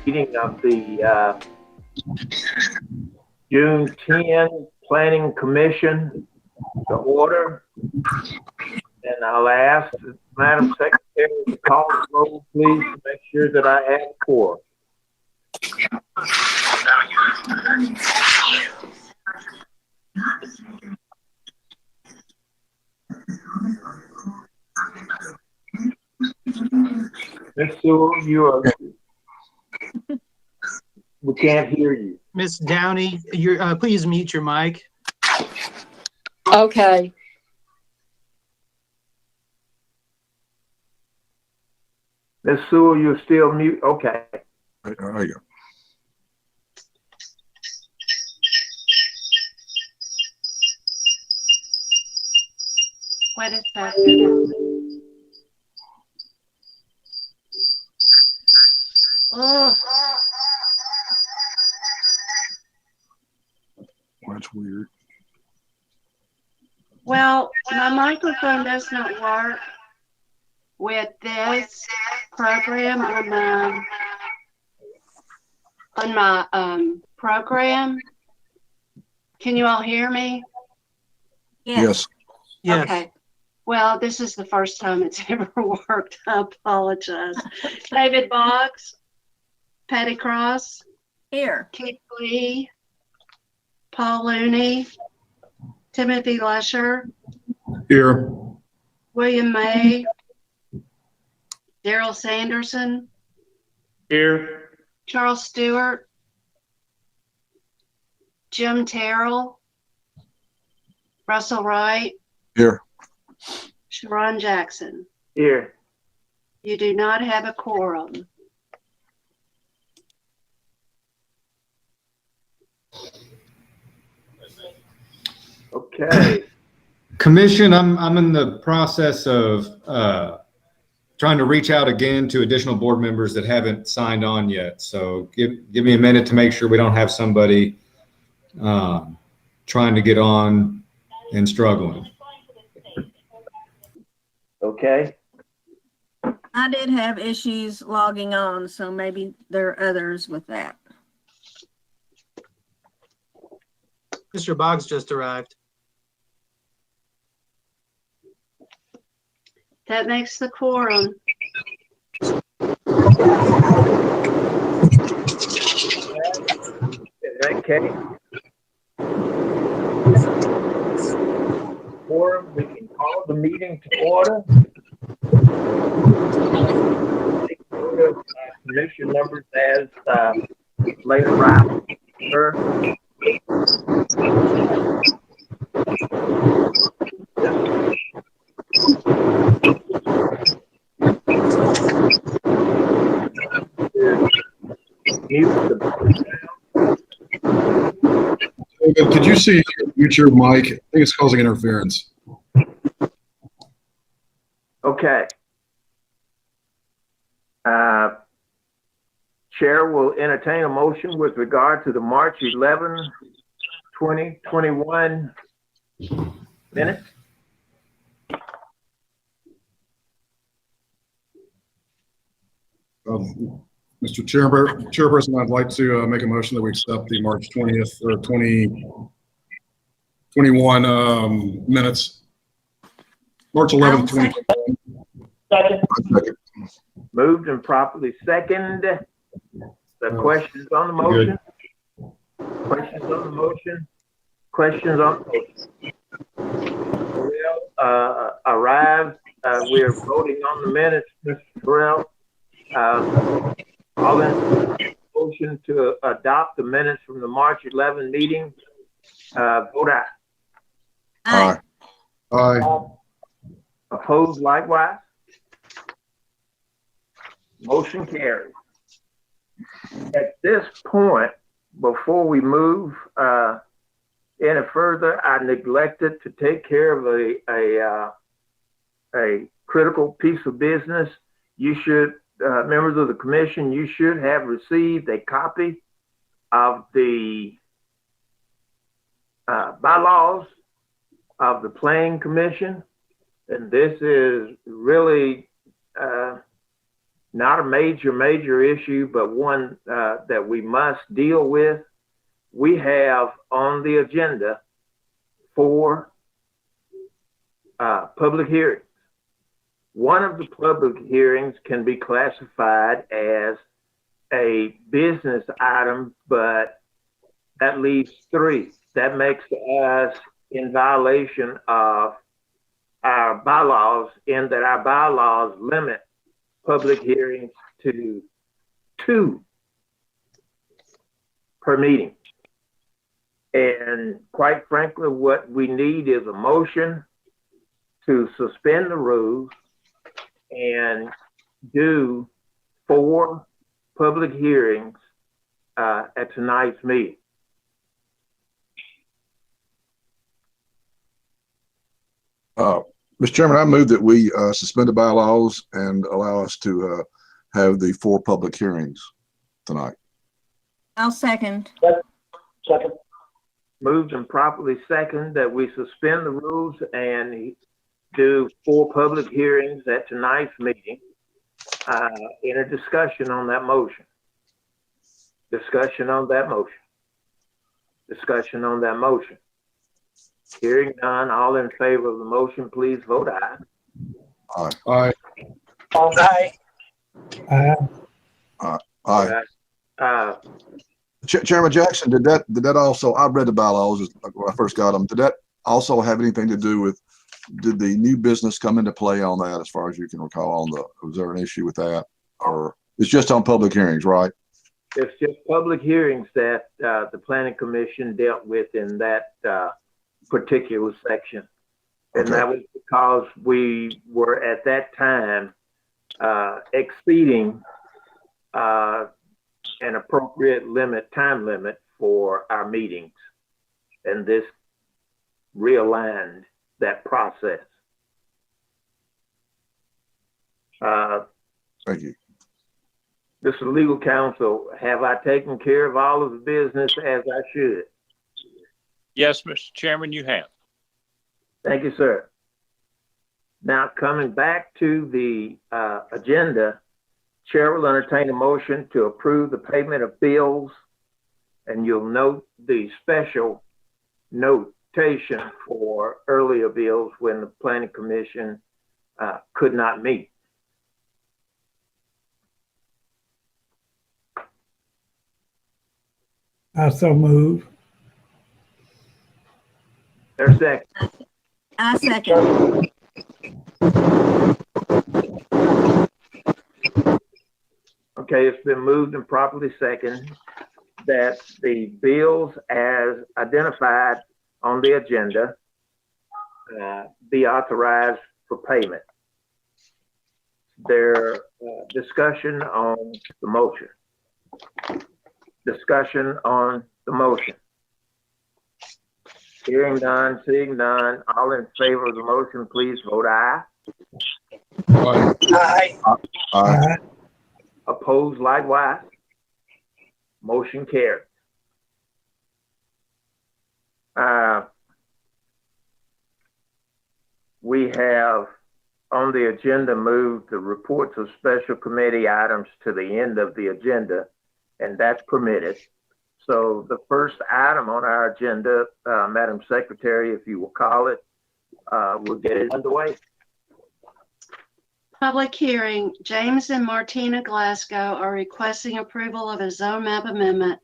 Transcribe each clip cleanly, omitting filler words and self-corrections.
meeting of the June 10 Planning Commission to order. And I'll ask Madam Secretary to call the roll, please, to make sure that I have quorum. Ms. Sewell, we can't hear you. Miss Downey, please mute your mic. Okay. Ms. Sewell, you're still mute. Okay. There you go. Wait a second. Oh. That's weird. Well, my microphone does not work with this program on my program. Can you all hear me? Yes. Yes. Okay. Well, this is the first time it's ever worked. I apologize. David Boggs, Patty Cross. Here. Keith Lee, Paul Looney, Timothy Lesher. Here. William May, Daryl Sanderson. Here. Charles Stewart, Jim Terrell, Russell Wright. Here. Sharon Jackson. Here. You do not have a quorum. Okay. Commission, I'm in the process of trying to reach out again to additional board members that haven't signed on yet. So give me a minute to make sure we don't have somebody trying to get on and struggling. Okay. I did have issues logging on, so maybe there are others with that. Mr. Boggs just arrived. That makes the quorum. In that case, quorum, we can call the meeting to order. Commission members as later on. Sir. Could you see your mic? I think it's causing interference. Okay. Chair will entertain a motion with regard to the March 11, 2021 minutes. Mr. Chairperson, I'd like to make a motion that we accept the March 20th or 2021 minutes. March 11th, 2021. Second. Moved and properly second. The questions on the motion? Questions on the motion? Questions on the motion? Arrived. We are voting on the minutes, Mr. Terrell. All in motion to adopt the minutes from the March 11 meeting. Vote aye. Aye. Aye. Opposed likewise? Motion carried. At this point, before we move any further, I neglected to take care of a critical piece of business. You should, members of the commission, you should have received a copy of the bylaws of the Planning Commission. And this is really not a major issue, but one that we must deal with. We have on the agenda 4 public hearings. One of the public hearings can be classified as a business item, but that leaves 3. That makes us in violation of our bylaws, in that our bylaws limit public hearings to 2 per meeting. And quite frankly, what we need is a motion to suspend the rules and do 4 public hearings at tonight's meeting. Mr. Chairman, I move that we suspend the bylaws and allow us to have the 4 public hearings tonight. I'll second. Second. Moved and properly second that we suspend the rules and do 4 public hearings at tonight's meeting. In a discussion on that motion. Discussion on that motion. Discussion on that motion. Hearing none, all in favor of the motion, please vote aye. Aye. Aye. Aye. Chairman Jackson, did that also, I read the bylaws when I first got them. Did that also have anything to do with, did the new business come into play on that as far as you can recall was there an issue with that? Or it's just on public hearings, right? It's just public hearings that the planning commission dealt with in that particular section. And Okay. that was because we were at that time exceeding an appropriate time limit for our meetings. And this realigned that process. Thank you. Mr. Legal Counsel, have I taken care of all of the business as I should? Yes, Mr. Chairman, you have. Thank you, sir. Now, coming back to the agenda, Chair will entertain a motion to approve the payment of bills, and you'll note the special notation for earlier bills when the Planning Commission could not meet. I so move. There's a second. I second. Okay, it's been moved and properly seconded that the bills as identified on the agenda be authorized for payment. There discussion on the motion. Discussion on the motion. Hearing none, seeing none, all in favor of the motion, please vote aye. Aye. Aye. Aye. Opposed likewise. Motion carried. We have on the agenda moved the reports of special committee items to the end of the agenda, and that's permitted. So the first item on our agenda, Madam Secretary, if you will call it, we'll get it underway. Public hearing, James and Martina Glasgow are requesting approval of a zone map amendment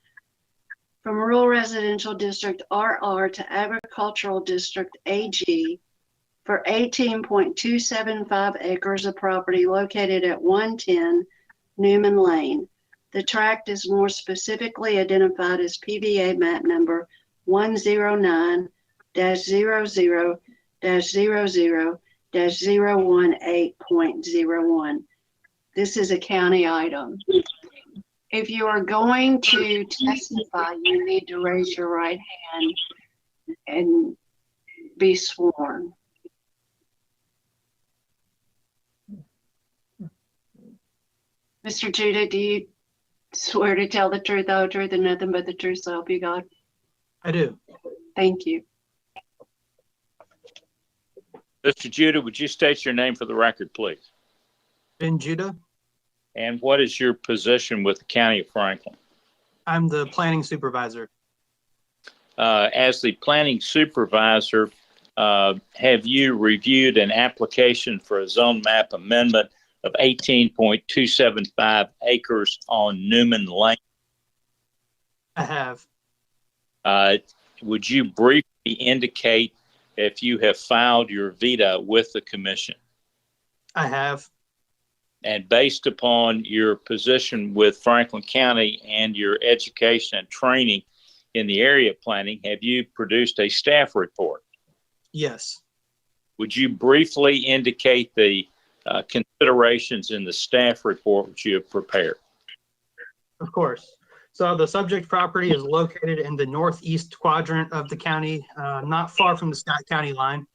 from Rural Residential District RR to Agricultural District AG for 18.275 acres of property located at 110 Newman Lane. The tract is more specifically identified as PVA map number 109-00-00-018.01. This is a county item. If you are going to testify, you need to raise your right hand and be sworn. Mr. Judah, do you swear to tell the truth, the whole truth, and nothing but the truth, so help you God? I do. Thank you. Mr. Judah, would you state your name for the record, please? Ben Judah. And what is your position with the County of Franklin? I'm the planning supervisor. As the planning supervisor, have you reviewed an application for a zone map amendment of 18.275 acres on Newman Lane? I have. Would you briefly indicate if you have filed your vita with the commission? I have. And based upon your position with Franklin County and your education and training in the area planning, have you produced a staff report? Yes. Would you briefly indicate the considerations in the staff report which you have prepared? Of course. So the subject property is located in the northeast quadrant of the county, not far from the Scott County line.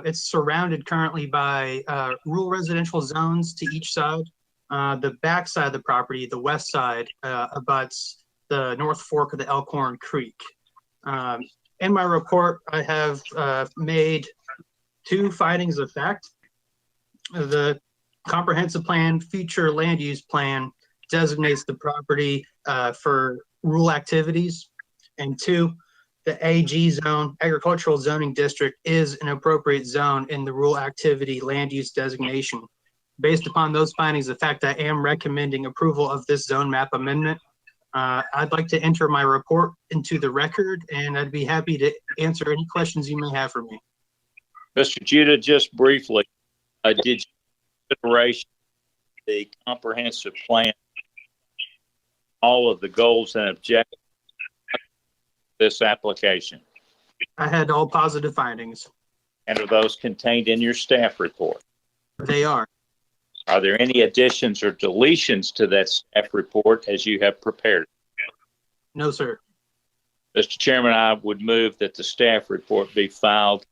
It's surrounded currently by rural residential zones to each side. The back side of the property, the west side, abuts the North Fork of the Elkhorn Creek. In my report, I have made 2 findings of fact. The comprehensive plan, future land use plan designates the property for rural activities. And 2, the AG zone, agricultural zoning district, is an appropriate zone in the rural activity land use designation. Based upon those findings of fact, I am recommending approval of this zone map amendment. I'd like to enter my report into the record, and I'd be happy to answer any questions you may have for me. Mr. Judah, just briefly, did you consideration the comprehensive plan, all of the goals and objectives of this application? I had all positive findings. And are those contained in your staff report? They are. Are there any additions or deletions to that staff report as you have prepared? No, sir. Mr. Chairman, I would move that the staff report be filed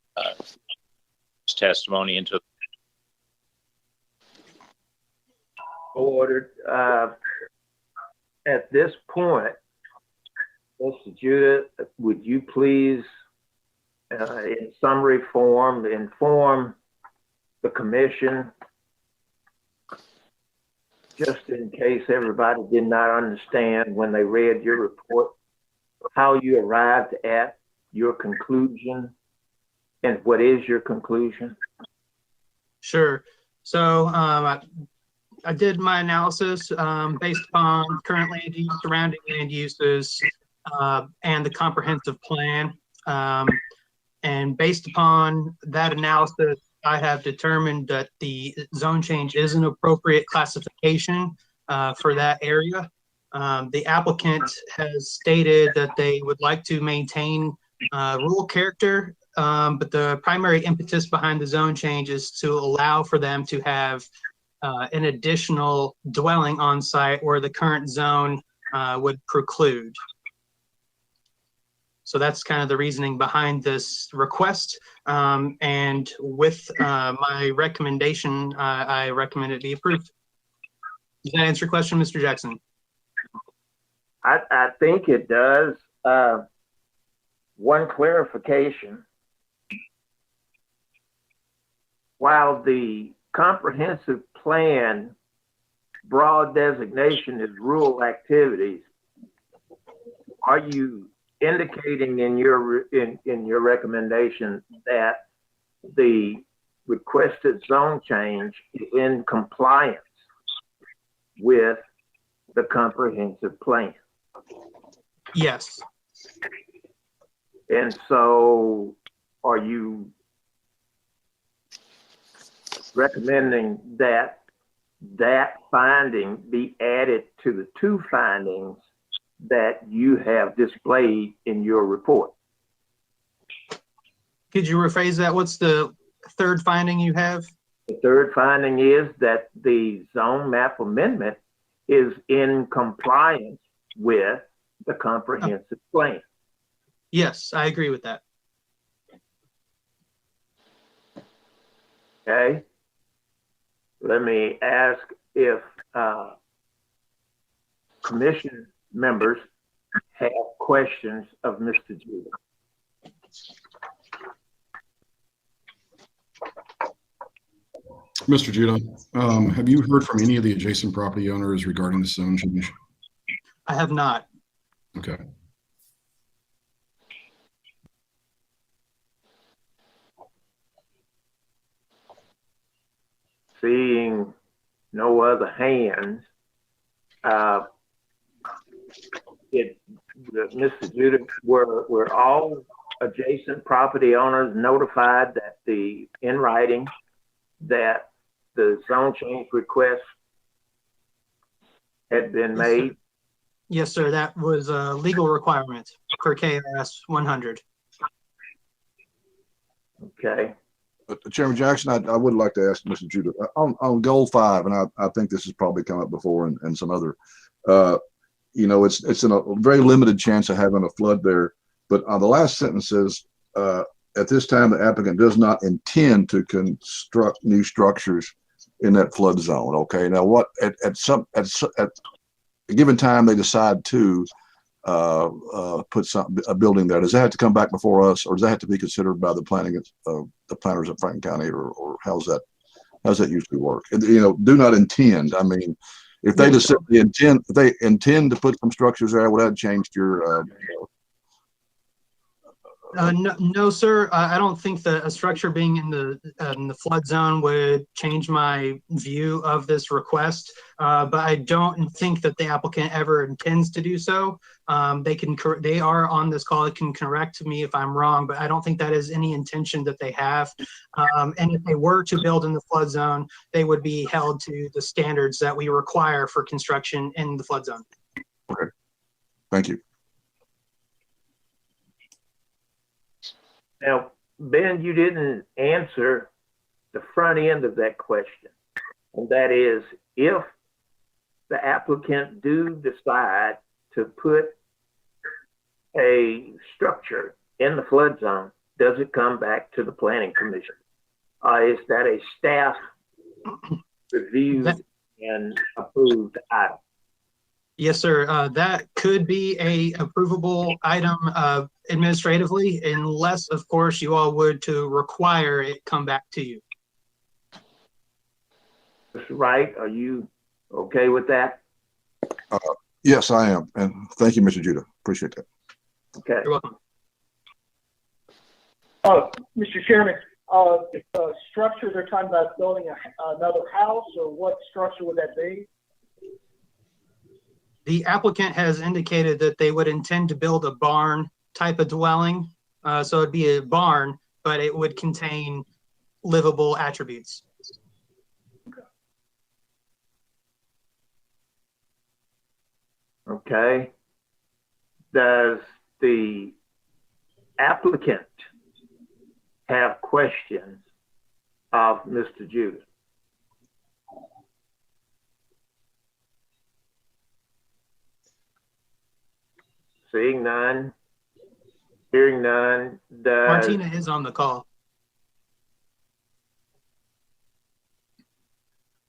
testimony into Ordered. At this point, Mr. Judah, would you please, in summary form, inform the commission, just in case everybody did not understand when they read your report, how you arrived at your conclusion and what is your conclusion? Sure. So I did my analysis based upon current land use, surrounding land uses, and the comprehensive plan. And based upon that analysis, I have determined that the zone change is an appropriate classification for that area. The applicant has stated that they would like to maintain rural character, but the primary impetus behind the zone change is to allow for them to have an additional dwelling on site where the current zone would preclude. So that's kind of the reasoning behind this request. And with my recommendation, I recommend it be approved. Does that answer your question, Mr. Jackson? I think it does. One clarification. While the comprehensive plan broad designation is rural activities, are you indicating in your recommendation that the requested zone change is in compliance with the comprehensive plan? Yes. And so are you recommending that that finding be added to the 2 findings that you have displayed in your report? Could you rephrase that? What's the 3rd finding you have? The 3rd finding is that the zone map amendment is in compliance with the comprehensive plan. Yes, I agree with that. Okay. Let me ask if commission members have questions of Mr. Judah. Mr. Judah, have you heard from any of the adjacent property owners regarding the zone change? I have not. Okay. Seeing no other hands, Mr. Judah, were all adjacent property owners notified that in writing that the zone change request had been made? Yes, sir. That was a legal requirement per KRS 100. Okay. But Chairman Jackson, I would like to ask Mr. Judah on goal 5, and I think this has probably come up before and some other, it's in a very limited chance of having a flood there. But the last sentence says, at this time, the applicant does not intend to construct new structures in that flood zone. Okay. Now, what at a given time they decide to put a building there, does that have to come back before us, or does that have to be considered by the planners of Franklin County, or how's that usually work? Do not intend. I mean, if they just intend to put some structures there, would that change your? No, sir. I don't think that a structure being in the flood zone would change my view of this request. But I don't think that the applicant ever intends to do so. They are on this call. It can correct me if I'm wrong, but I don't think that is any intention that they have. And if they were to build in the flood zone, they would be held to the standards that we require for construction in the flood zone. Okay. Thank you. Now, Ben, you didn't answer the front end of that question. And that is, if the applicant do decide to put a structure in the flood zone, does it come back to the planning commission? Is that a staff reviewed and approved item? Yes, sir. That could be a approvable item administratively, unless, of course, you all would to require it come back to you. Mr. Wright, are you okay with that? Yes, I am. And thank you, Mr. Judah. Appreciate that. Okay. You're welcome. Mr. Chairman, if the structure they're talking about building another house, or what structure would that be? The applicant has indicated that they would intend to build a barn type of dwelling. So it'd be a barn, but it would contain livable attributes. Okay. Does the applicant have questions of Mr. Judah? Seeing none, hearing none. Martina is on the call.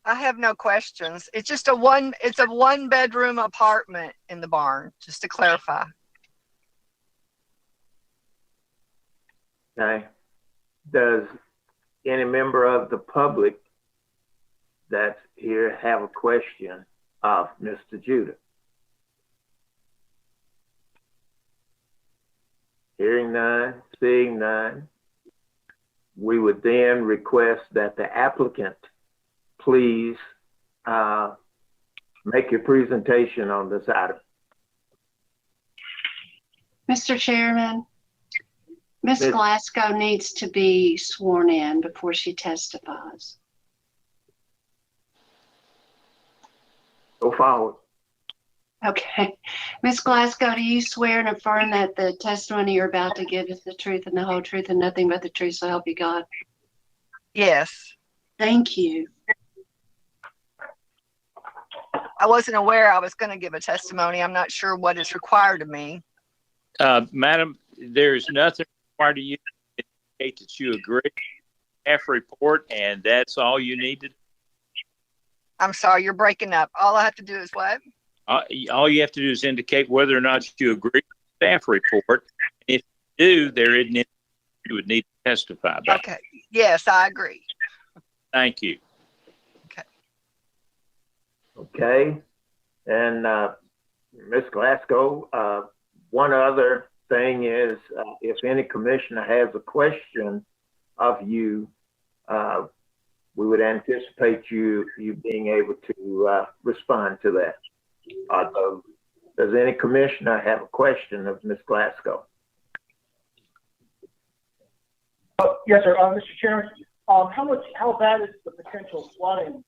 I have no questions. It's just a one bedroom apartment in the barn, just to clarify. Okay. Does any member of the public that's here have a question of Mr. Judah? Hearing none, seeing none, we would then request that the applicant please make your presentation on this item. Mr. Chairman, Ms. Glasgow needs to be sworn in before she testifies. Go forward. Okay. Ms. Glasgow, do you swear and affirm that the testimony you're about to give is the truth and the whole truth and nothing but the truth, so help you God? Yes. Thank you. I wasn't aware I was going to give a testimony. I'm not sure what is required of me. Madam, there's nothing required of you to indicate that you agree. Staff report, and that's all you need to do. I'm sorry, you're breaking up. All I have to do is what? All you have to do is indicate whether or not you agree with the staff report. If you do, there isn't anything you would need to testify about. Okay. Yes, I agree. Thank you. Okay. And Ms. Glasgow, one other thing is if any commissioner has a question of you, we would anticipate you being able to respond to that. Does any commissioner have a question of Ms. Glasgow? Yes, sir. Mr. Chairman, how bad is the potential flooding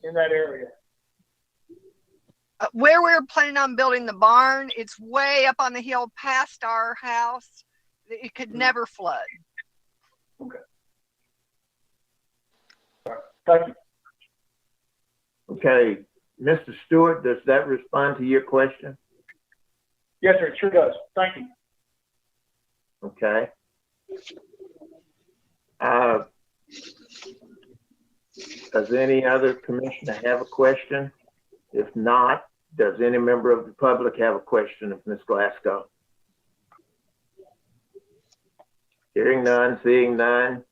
in that area? Where we're planning on building the barn, it's way up on the hill past our house. It could never flood. Okay. Thank you. Okay, Mr. Stewart, does that respond to your question? Yes, sir. It sure does. Thank you. Okay. Does any other commissioner have a question? If not, does any member of the public have a question of Ms. Glasgow? Hearing none, seeing none.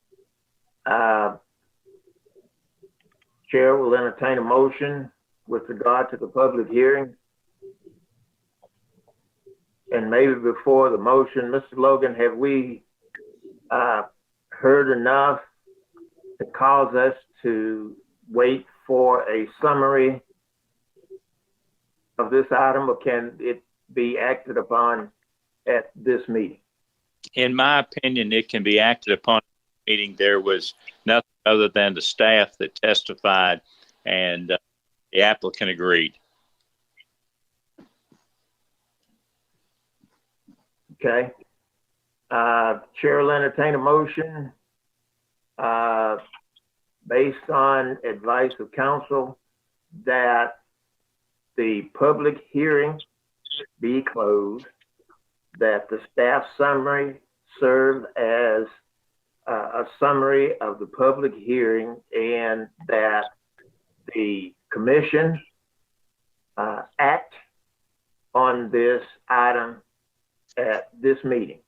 Chair will entertain a motion with regard to the public hearing. And maybe before the motion, Mr. Logan, have we heard enough to cause us to wait for a summary of this item, or can it be acted upon at this meeting? In my opinion, it can be acted upon at the meeting. There was nothing other than the staff that testified, and the applicant agreed. Okay. Chair will entertain a motion based on advice of counsel that the public hearing be closed, that the staff summary serve as a summary of the public hearing, and that the commission act on this item at this meeting.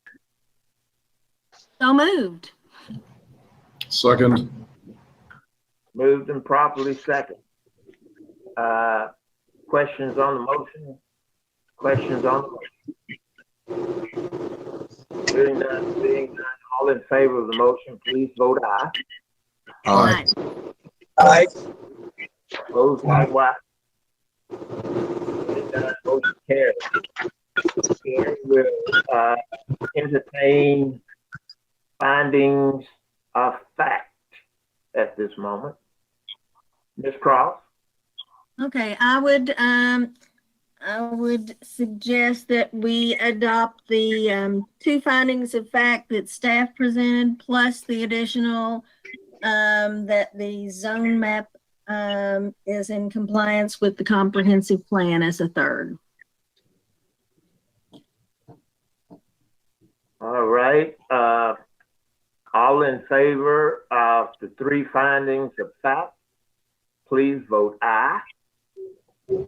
So moved. Second. Moved and properly second. Questions on the motion? Questions on the motion? Hearing none, all in favor of the motion, please vote aye. Aye. Aye. Opposed, likewise. Hearing none, motion carries. Chair will entertain findings of fact at this moment. Ms. Cross? Okay, I would suggest that we adopt the two findings of fact that staff presented, plus the additional that the zone map is in compliance with the comprehensive plan as a third. All right. All in favor of the three findings of fact, please vote aye.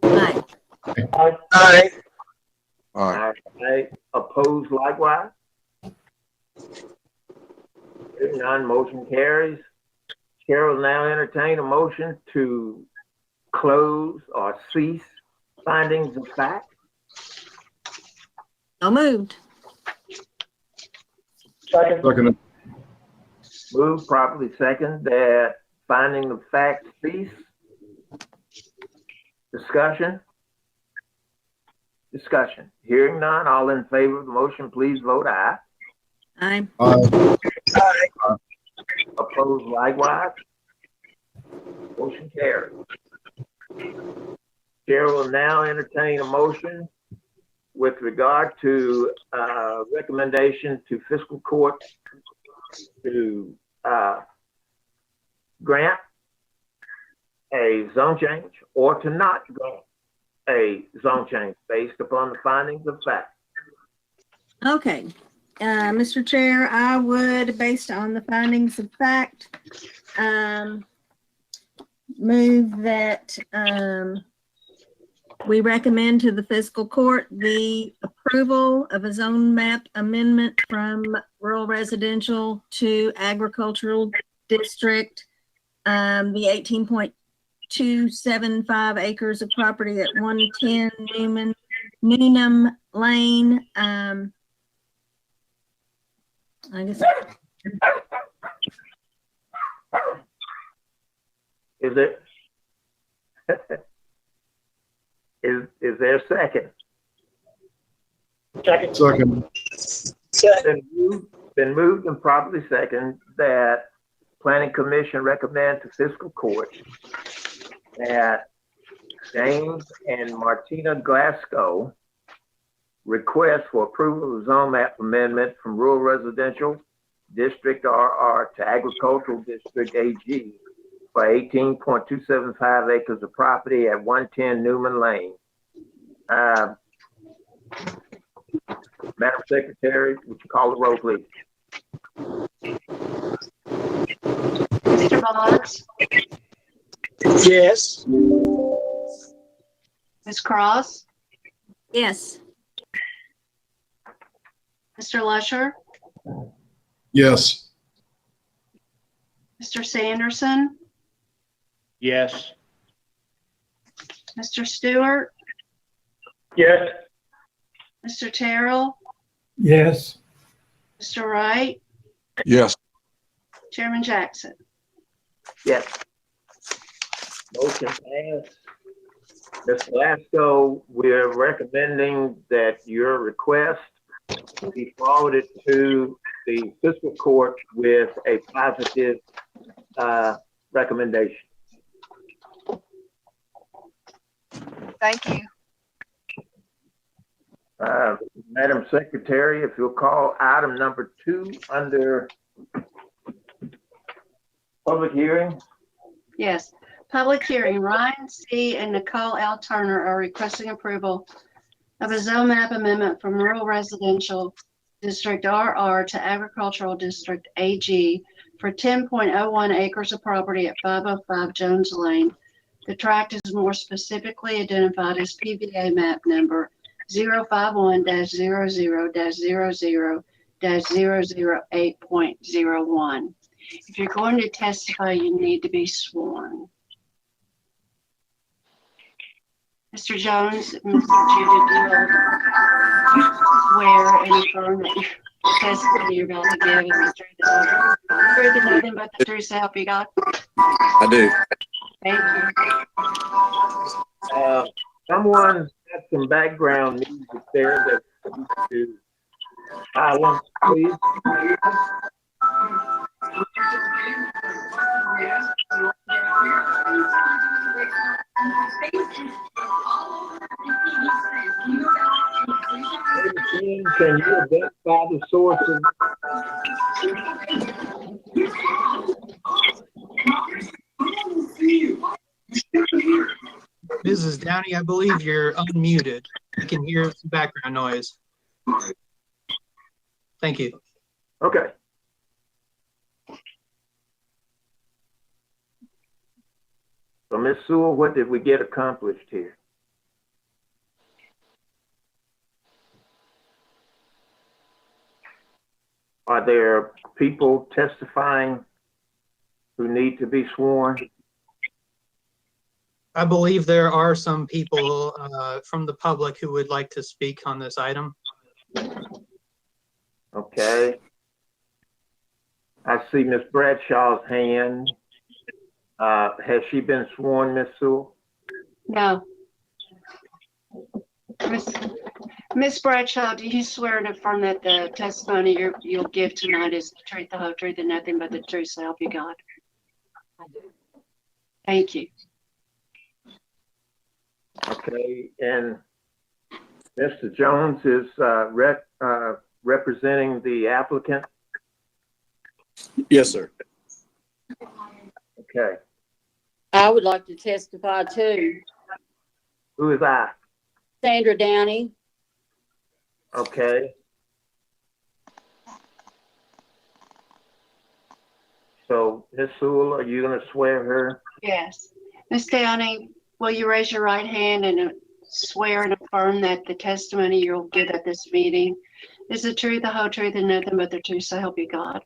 Aye. Aye. Aye. All right. Opposed likewise? Hearing none, motion carries. Chair will now entertain a motion to close or cease findings of fact. So moved. Second. Second. Move properly second that finding of fact cease. Discussion? Discussion. Hearing none, all in favor of the motion, please vote aye. Aye. Aye. Opposed likewise? Motion carries. Chair will now entertain a motion with regard to recommendation to fiscal court to grant a zone change or to not grant a zone change based upon the findings of fact. Okay, Mr. Chair, I would, based on the findings of fact, move that we recommend to the fiscal court the approval of a zone map amendment from rural residential to agricultural district, the .275 acres of property at 110 Newnham Lane. I guess Is there, is there a second? Second. Been moved and properly second that Planning Commission recommend to fiscal court that James and Martina Glasgow request for approval of zone map amendment from rural residential district RR to agricultural district AG for 18.275 acres of property at 110 Newman Lane. Madam Secretary, would you call the roll, please? Mr. Boggs, Yes. Ms. Cross, yes. Mr. Lusher, Yes. Mr. Sanderson, Yes. Mr. Stewart, Yes. Mr. Terrell, Yes. Mr. Wright, Yes. Chairman Jackson. Yes. Motion passed. Ms. Glasgow, we're recommending that your request be forwarded to the fiscal court with a positive recommendation. Thank you. Madam Secretary, if you'll call item number 2 under public hearing. Yes. Public hearing. Ryan C. and Nicole L. Turner are requesting approval of a zone map amendment from rural residential district RR to agricultural district AG for 10.01 acres of property at 505 Jones Lane. The tract is more specifically identified as PVA map number 051-00-00-008.01. If you're going to testify, you need to be sworn. Mr. Jones, Mr. Judith, do you swear and affirm that your testimony you're about to give is the truth and nothing but the truth, so help you God? I do. Thank you. Someone got some background music there that to silence, please. Can you identify the source of? Mrs. Downey, I believe you're unmuted. I can hear some background noise. Thank you. Okay. So, Ms. Sewell, what did we get accomplished here? Are there people testifying who need to be sworn? I believe there are some people from the public who would like to speak on this item. Okay. I see Ms. Bradshaw's hand. Has she been sworn, Ms. Sewell? No. Miss Bradshaw, do you swear and affirm that the testimony you'll give tonight is the truth, the whole truth, and nothing but the truth, so help you God? I do. Thank you. Okay, and Mr. Jones is representing the applicant? Yes, sir. Okay. I would like to testify too. Who is I? Sandra Downey. Okay. So, Ms. Sewell, are you going to swear her? Yes. Miss Downey, will you raise your right hand and swear and affirm that the testimony you'll give at this meeting is the truth, the whole truth, and nothing but the truth, so help you God?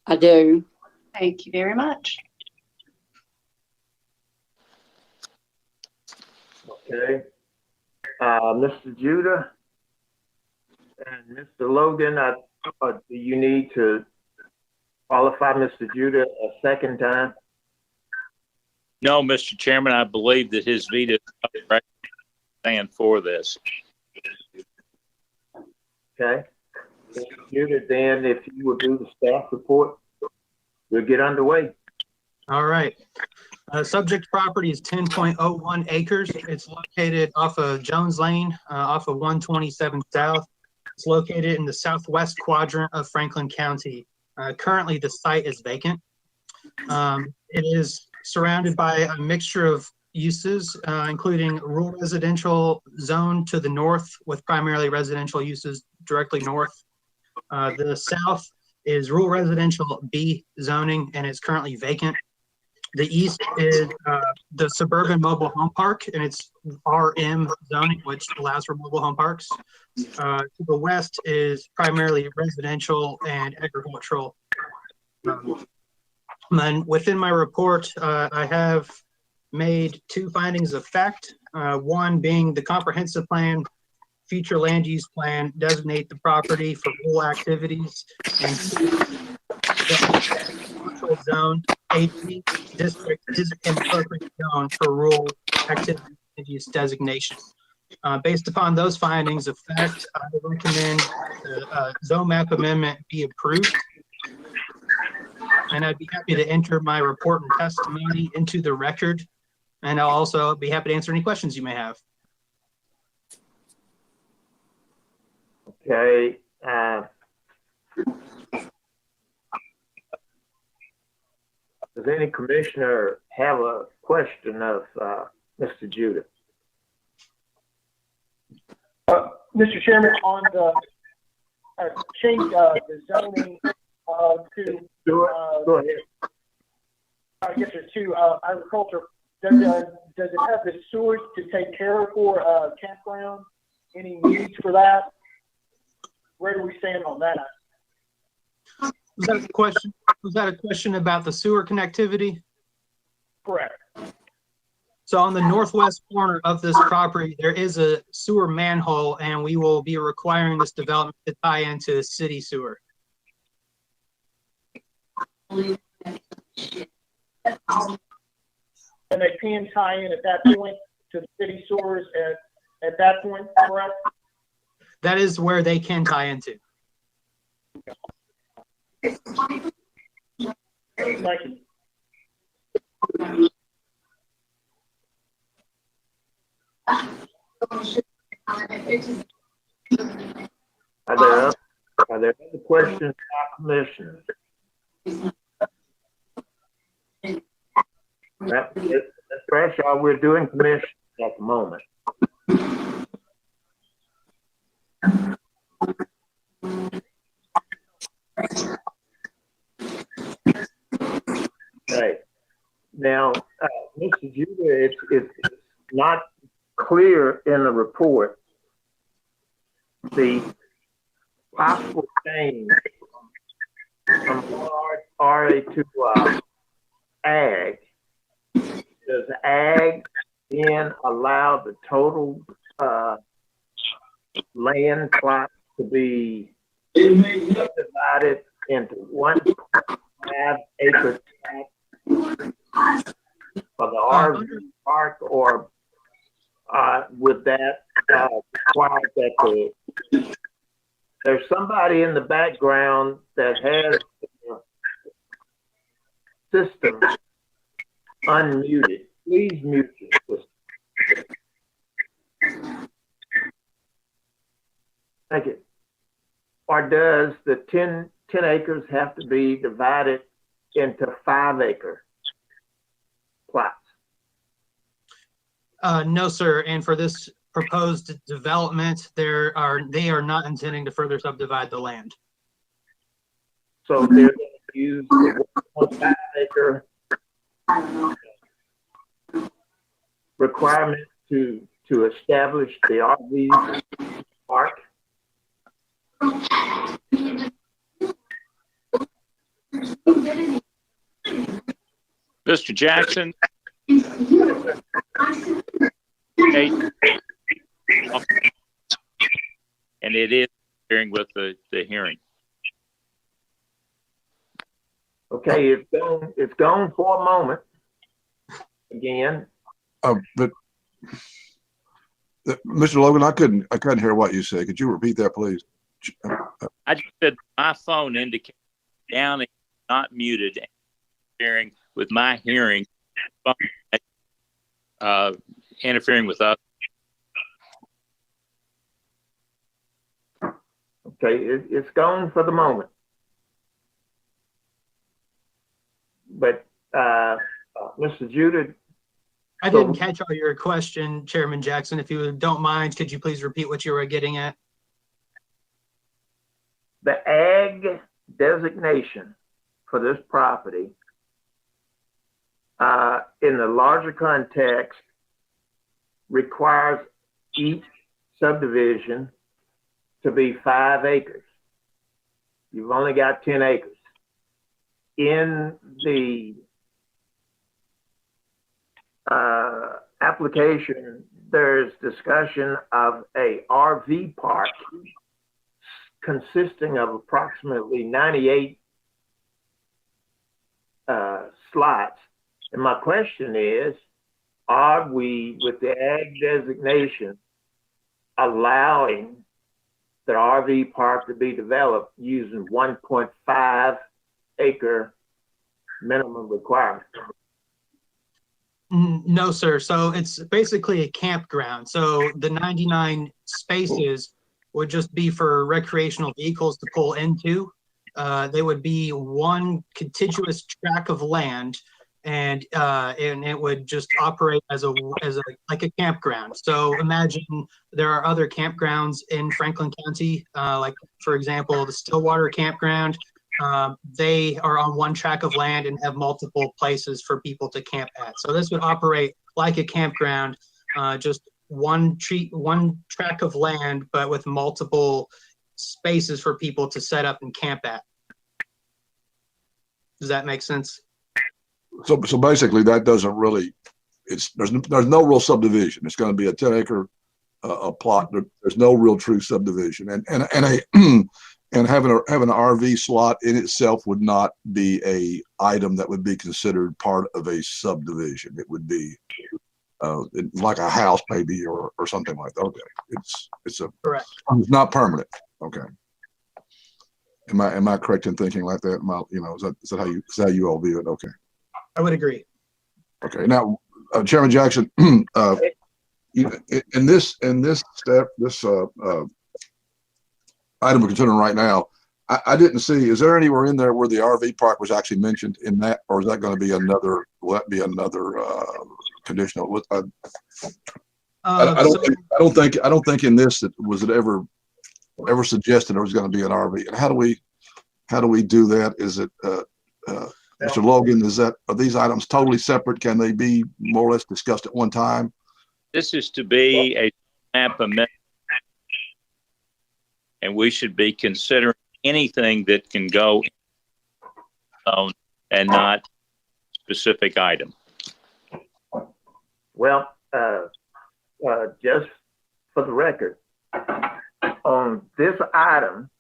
I do. Thank you very much. Okay. Mr. Judah and Mr. Logan, do you need to qualify Mr. Judah a second time? No, Mr. Chairman, I believe that his veto stand for this. Okay. Mr. Judah, then if you will do the staff report, we'll get underway. All right. Subject property is 10.01 acres. It's located off of Jones Lane, off of 127 South. It's located in the southwest quadrant of Franklin County. Currently, the site is vacant. It is surrounded by a mixture of uses, including rural residential zone to the north with primarily residential uses directly north. The south is rural residential B zoning and is currently vacant. The east is the suburban mobile home park, and it's RM zoning, which allows for mobile home parks. To the west is primarily residential and agricultural. And within my report, I have made two findings of fact. One being the comprehensive plan, future land use plan designate the property for rural activities, and the commercial zone AG district is an appropriate zone for rural activity use designation. Based upon those findings of fact, I recommend the zone map amendment be approved. And I'd be happy to enter my report and testimony into the record. And I'll also be happy to answer any questions you may have. Okay. Does any commissioner have a question of Mr. Judah? Mr. Chairman, on the change the zoning to Go ahead. I guess there's two agriculture. Does it have the sewers to take care of for campground? Any needs for that? Where do we stand on that? Was that a question? Was that a question about the sewer connectivity? Correct. So on the northwest corner of this property, there is a sewer manhole, and we will be requiring this development to tie into city sewer. And they can tie in at that point to the city sewers at that point, correct? That is where they can tie into. Thank you. Are there other questions by commissioners? That's all we're doing, commissioners, at the moment. Right. Now, Mr. Judah, it's not clear in the report the possible change from RA to ag. Does ag then allow the total land plot to be divided into 1.5 acre tract for the RV park, or would that require that there's somebody in the background that has the system unmuted? Please mute your system. Thank you. Or does the 10 acres have to be divided into 5 acre plots? No, sir. And for this proposed development, they are not intending to further subdivide the land. So they're going to use the 1.5 acre requirement to establish the RV park. Mr. Jackson, And it is interfering with the hearing. Okay, it's gone for a moment. Again, But Mr. Logan, I couldn't hear what you said. Could you repeat that, please? I just said my phone indicates down and not muted, interfering with my hearing, interfering with us. okay, it's gone for the moment. But, Mr. Judah, I didn't catch all your question, Chairman Jackson. If you don't mind, could you please repeat what you were getting at? the ag designation for this property, in the larger context, requires each subdivision to be 5 acres. You've only got 10 acres. In the application, there's discussion of a RV park consisting of approximately 98 slots. And my question is, are we, with the ag designation, allowing the RV park to be developed using 1.5 acre minimum requirement? No, sir. So it's basically a campground. So the 99 spaces would just be for recreational vehicles to pull into. They would be one contiguous tract of land, and it would just operate as like a campground. So imagine there are other campgrounds in Franklin County, like for example the Stillwater campground. They are on one tract of land and have multiple places for people to camp at. So this would operate like a campground, just one tract of land, but with multiple spaces for people to set up and camp at. Does that make sense? So basically, that doesn't really. There's no real subdivision. It's going to be a 10-acre a plot. There's no real true subdivision, and and having an RV slot in itself would not be a item that would be considered part of a subdivision. It would be like a house maybe or something like that. Okay, it's correct. It's not permanent. Okay. Am I correct in thinking like that? Is that how you all view it? Okay. I would agree. Okay. Now, Chairman Jackson, in this step, this item we're considering right now, I didn't see. Is there anywhere in there where the RV park was actually mentioned in that, or is that going to be another? Will that be another conditional? I don't think in this that was it ever suggested there was going to be an RV. And how do we do that? Is it Mr. Logan? Are these items totally separate? Can they be more or less discussed at one time? This is to be a map amendment, and we should be considering anything that can go on and not specific item. Well, just for the record, on this item,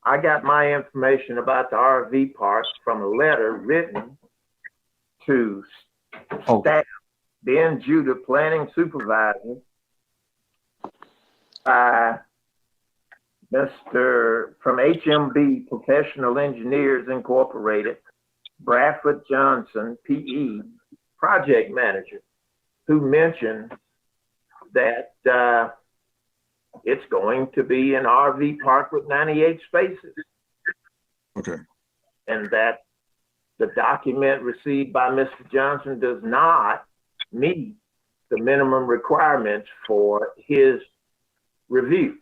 I got my information about the RV park from a letter written to staff, Ben Judah, planning supervisor, by Mr. from HMB Professional Engineers Incorporated, Bradford Johnson, PE, project manager, who mentioned that it's going to be an RV park with 98 spaces. Okay. And that the document received by Mr. Johnson does not meet the minimum requirements for his review.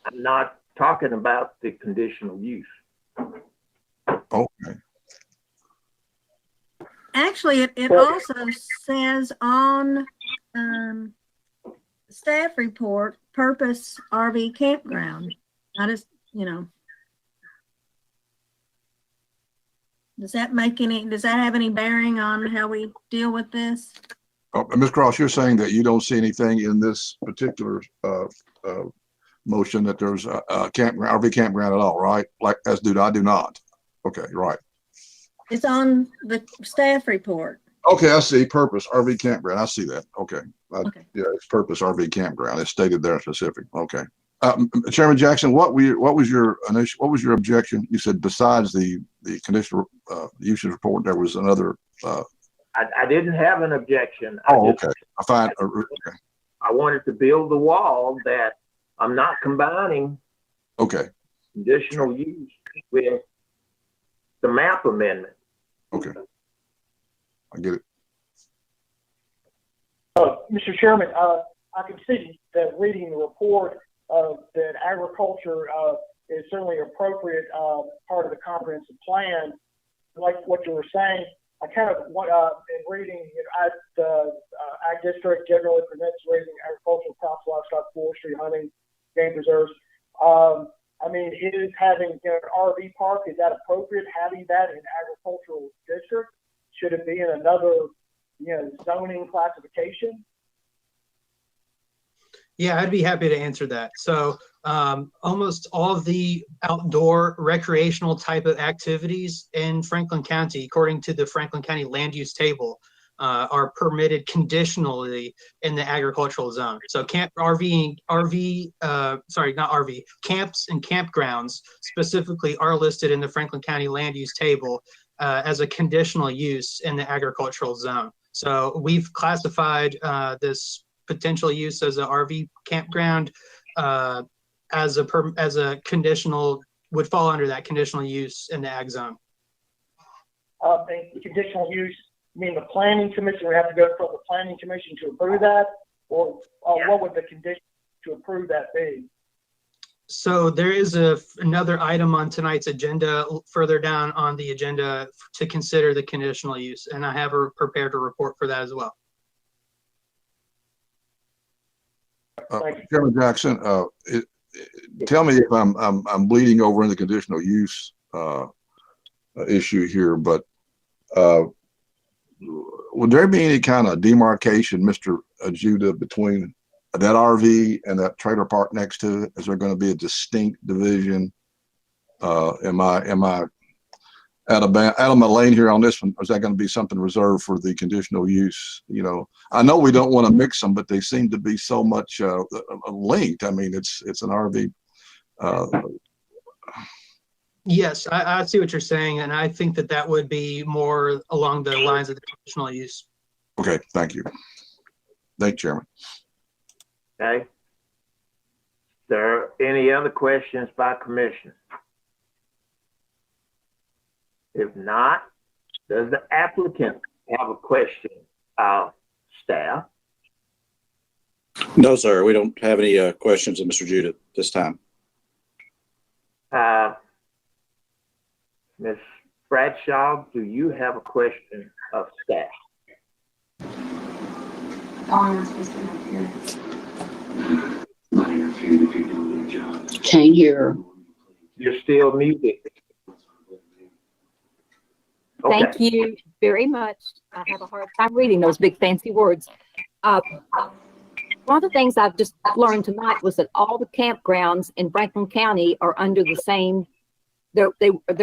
I'm not talking about the conditional use. Okay. Actually, it also says on staff report, purpose RV campground. I just, Does that have any bearing on how we deal with this? Ms. Cross, you're saying that you don't see anything in this particular motion that there's a RV campground at all, right? Like, I do not. Okay, right. It's on the staff report. Okay, I see. Purpose RV campground. I see that. Okay. Okay. Yeah, it's purpose RV campground. It's stated there specific. Okay. Chairman Jackson, what was your objection? You said besides the conditional usage report, there was another. I didn't have an objection. Okay. I find. Okay. I wanted to build the wall that I'm not combining. Okay. Conditional use with the map amendment. Okay. I get it. Mr. Chairman, I can see that reading the report that agriculture is certainly appropriate part of the comprehensive plan. Like what you were saying, I kind of want in reading, the ag district generally permits raising agricultural crops, livestock, forestry, hunting, game preserves. I mean, is having an RV park, is that appropriate? Having that in agricultural district? Should it be in another, zoning classification? Yeah, I'd be happy to answer that. So almost all of the outdoor recreational type of activities in Franklin County, according to the Franklin County land use table, are permitted conditionally in the agricultural zone. So camps and campgrounds specifically are listed in the Franklin County land use table as a conditional use in the agricultural zone. So we've classified this potential use as an RV campground as a conditional, would fall under that conditional use in the ag zone. And conditional use, I mean, the planning commission would have to go to the planning commission to approve that, or what would the condition to approve that be? So there is another item on tonight's agenda, further down on the agenda, to consider the conditional use, and I have prepared a report for that as well. Chairman Jackson, tell me if I'm bleeding over in the conditional use issue here, but would there be any kind of demarcation, Mr. Judah, between that RV and that trailer park next to it? Is there going to be a distinct division? Am I out of my lane here on this one? Or is that going to be something reserved for the conditional use? I know we don't want to mix them, but they seem to be so much linked. I mean, it's an RV. Yes, I see what you're saying, and I think that would be more along the lines of the conditional use. Okay, thank you. Thank you, Chairman. Okay. Is there any other questions by commissioners? If not, does the applicant have a question of staff? No, sir. We don't have any questions of Mr. Judah this time. Ms. Bradshaw, do you have a question of staff? Can't hear. You're still muted. Okay. Thank you very much. I have a hard time reading those big fancy words. One of the things I've just learned tonight was that all the campgrounds in Franklin County are under the same, they're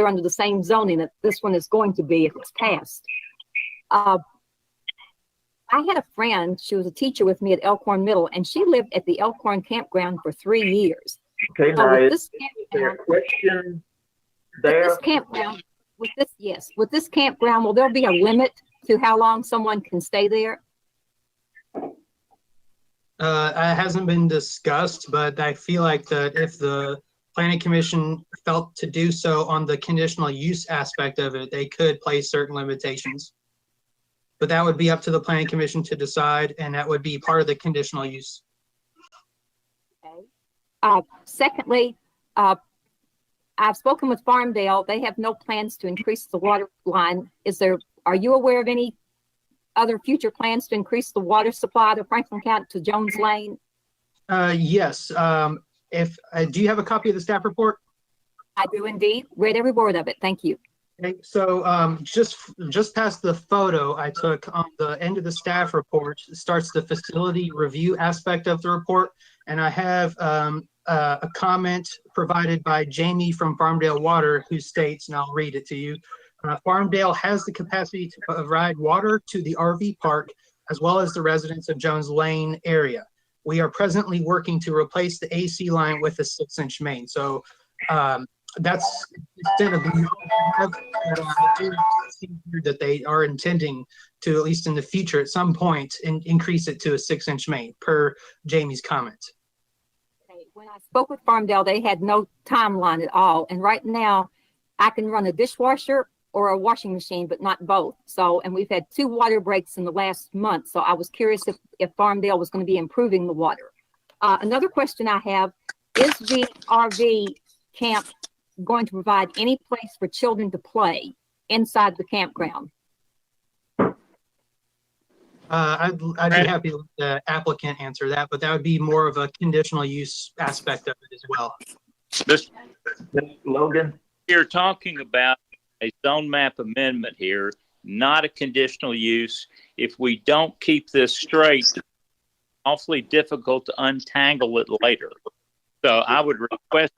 under the same zoning that this one is going to be if it's passed. I had a friend, she was a teacher with me at Elkhorn Middle, and she lived at the Elkhorn campground for 3 years. Okay, So now with is there a question there? With this campground, with this campground, will there be a limit to how long someone can stay there? It hasn't been discussed, but I feel like that if the planning commission felt to do so on the conditional use aspect of it, they could place certain limitations. But that would be up to the planning commission to decide, and that would be part of the conditional use. Okay. Secondly, I've spoken with Farmdale. They have no plans to increase the water line. Are you aware of any other future plans to increase the water supply to Franklin County to Jones Lane? Yes. Do you have a copy of the staff report? I do indeed. Read every word of it. Thank you. Okay, so just past the photo I took on the end of the staff report starts the facility review aspect of the report, and I have a comment provided by Jamie from Farmdale Water who states, and I'll read it to you. Farmdale has the capacity to provide water to the RV park as well as the residents of Jones Lane area. We are presently working to replace the AC line with a 6-inch main. So that's the extent of the that they are intending to, at least in the future, at some point, increase it to a 6-inch main, per Jamie's comment. Okay, when I spoke with Farmdale, they had no timeline at all. And right now, I can run a dishwasher or a washing machine, but not both. So, and we've had 2 water breaks in the last month. So I was curious if Farmdale was going to be improving the water. Another question I have, is the RV camp going to provide any place for children to play inside the campground? I'd be happy to let the applicant answer that, but that would be more of a conditional use aspect of it as well. Mr. Logan? You're talking about a zone map amendment here, not a conditional use. If we don't keep this straight, it's awfully difficult to untangle it later. So I would request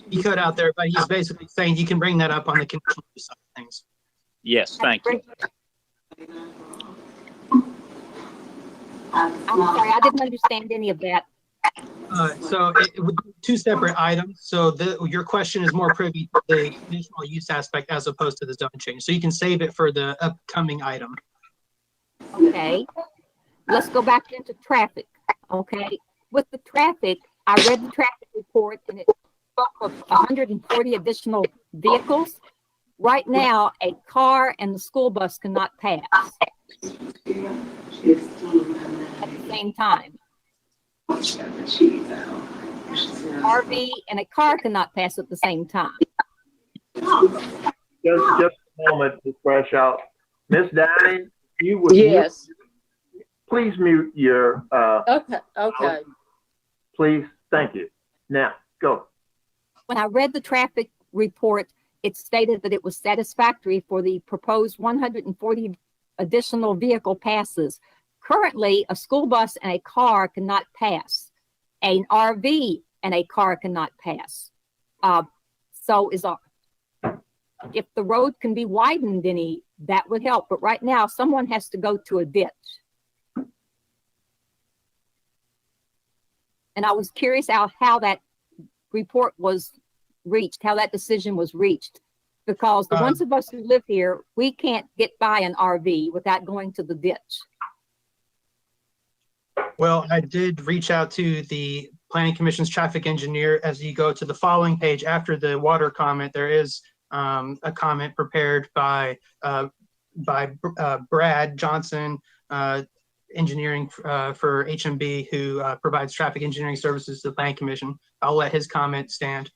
he cut out there, but he's basically saying you can bring that up on the conditional use side of things. Yes, thank you. I'm sorry, I didn't understand any of that. So it would be 2 separate items. So your question is more privy to the conditional use aspect as opposed to the zone change. So you can save it for the upcoming item. Okay, let's go back into traffic. Okay, with the traffic, I read the traffic report and it spoke of 140 additional vehicles. Right now, a car and the school bus cannot pass at the same time. RV and a car cannot pass at the same time. Just a moment to fresh out. Miss Downing, you would Yes. please mute your Okay. please. Thank you. Now go. When I read the traffic report, it stated that it was satisfactory for the proposed 140 additional vehicle passes. Currently, a school bus and a car cannot pass. An RV and a car cannot pass. If the road can be widened any, that would help. But right now, someone has to go to a ditch. And I was curious how that report was reached, how that decision was reached, because the ones of us who live here, we can't get by an RV without going to the ditch. Well, I did reach out to the Planning Commission's traffic engineer. As you go to the following page after the water comment, there is a comment prepared by Brad Johnson, engineering for HMB, who provides traffic engineering services to the Planning Commission. I'll let his comment stand.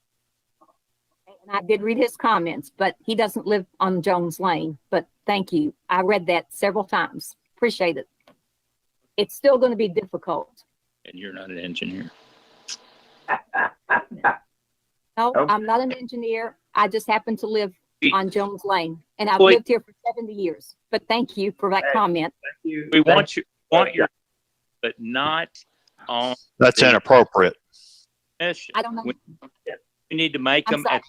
And I did read his comments, but he doesn't live on Jones Lane. But thank you. I read that several times. Appreciate it. It's still going to be difficult. And you're not an engineer. No, Okay. I'm not an engineer. I just happen to live on Jones Lane, and I've Wait. lived here for 70 years. But thank you for that comment. Thank you. We want your, but not on. That's the inappropriate. mission. I don't know. We need to make I'm them.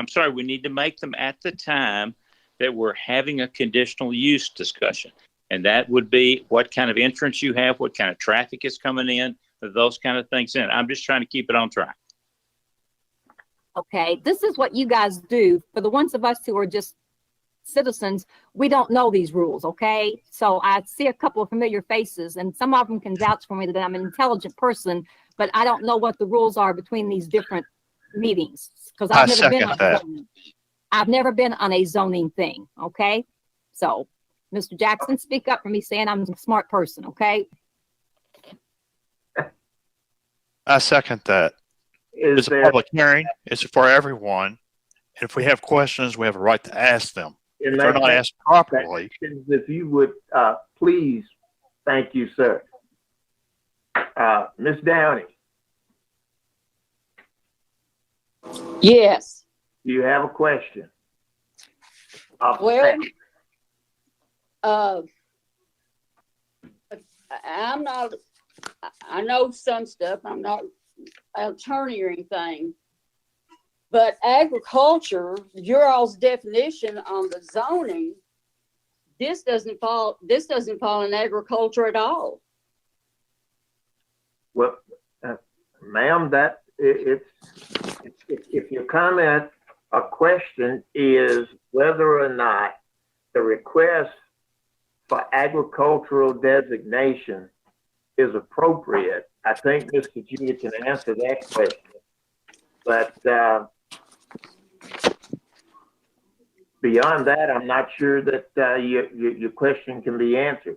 sorry. We need to make them at the time that we're having a conditional use discussion. And that would be what kind of entrance you have, what kind of traffic is coming in, those kind of things in. I'm just trying to keep it on track. Okay, this is what you guys do. For the ones of us who are just citizens, we don't know these rules, okay? So I see a couple of familiar faces, and some of them can vouch for me that I'm an intelligent person, but I don't know what the rules are between these different meetings, because I I've never been second on that. zoning. I've never been on a zoning thing, okay? So, Mr. Jackson, speak up for me saying I'm a smart person, okay? I second that. Is It's a there, public hearing. It's for everyone. And if we have questions, we have a right to ask them. in If they're not that asked properly, if you would please, thank you, sir. Miss Downey. Yes. Do you have a question? Well, I'm not, I know some stuff. I'm not an attorney or anything. But agriculture, your all's definition on the zoning, this doesn't fall in agriculture at all. Well, ma'am, that it's if your comment or question is whether or not the request for agricultural designation is appropriate, I think Mr. Junior can answer that question. But beyond that, I'm not sure that your question can be answered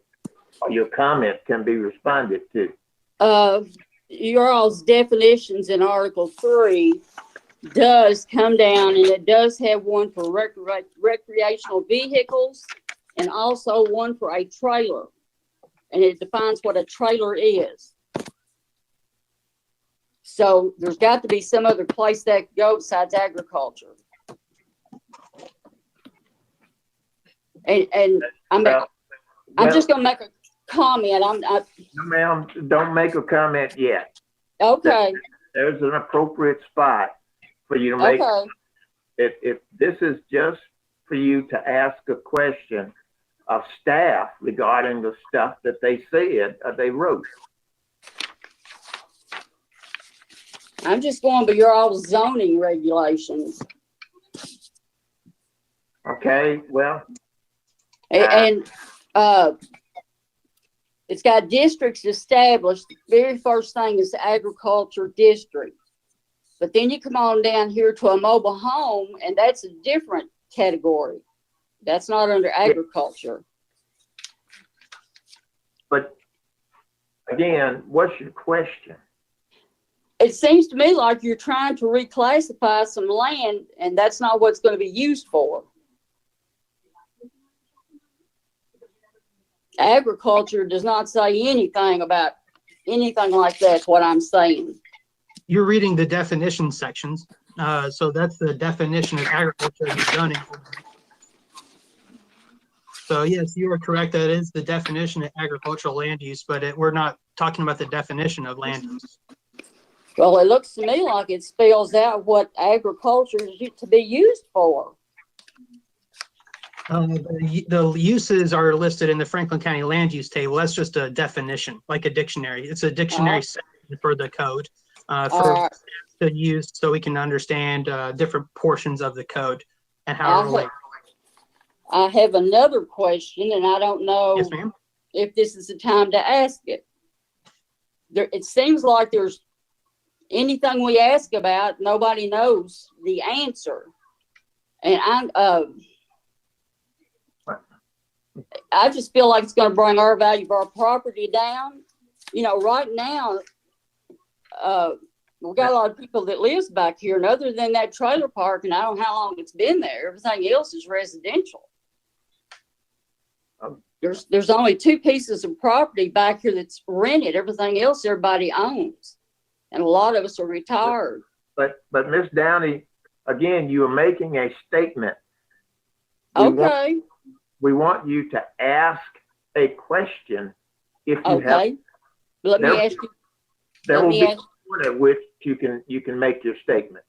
or your comment can be responded to. Your all's definitions in Article 3 does come down, and it does have one for recreational vehicles and also one for a trailer. And it defines what a trailer is. So there's got to be some other place that could go besides agriculture. And I'm just going to make a comment. No, ma'am, don't make a comment yet. Okay. There's an appropriate spot for you to make. Okay. If this is just for you to ask a question of staff regarding the stuff that they said or they wrote. I'm just going by your all zoning regulations. Okay, well. And it's got districts established. The very first thing is the agriculture district. But then you come on down here to a mobile home, and that's a different category. That's not under agriculture. But again, what's your question? It seems to me like you're trying to reclassify some land, and that's not what it's going to be used for. Agriculture does not say anything about anything like that's what I'm saying. You're reading the definition sections. So that's the definition of agriculture and zoning. So yes, you are correct. That is the definition of agricultural land use, but we're not talking about the definition of land use. Well, it looks to me like it spells out what agriculture is to be used for. The uses are listed in the Franklin County land use table. That's just a definition, like a dictionary. It's a dictionary section for the code for the use, so we can understand different portions of the code and how it relates. I have another question, and I don't know if this is the time to ask it. It seems like there's anything we ask about, nobody knows the answer. And I just feel like it's going to bring our value of our property down. You know, right now, we've got a lot of people that lives back here, and other than that trailer park, and I don't know how long it's been there, everything else is residential. There's only 2 pieces of property back here that's rented. Everything else everybody owns, and a lot of us are retired. But Ms. Downey, again, you are making a statement. We want you to ask a question. If you have, let me ask you. There will be a point at which you can make your statement.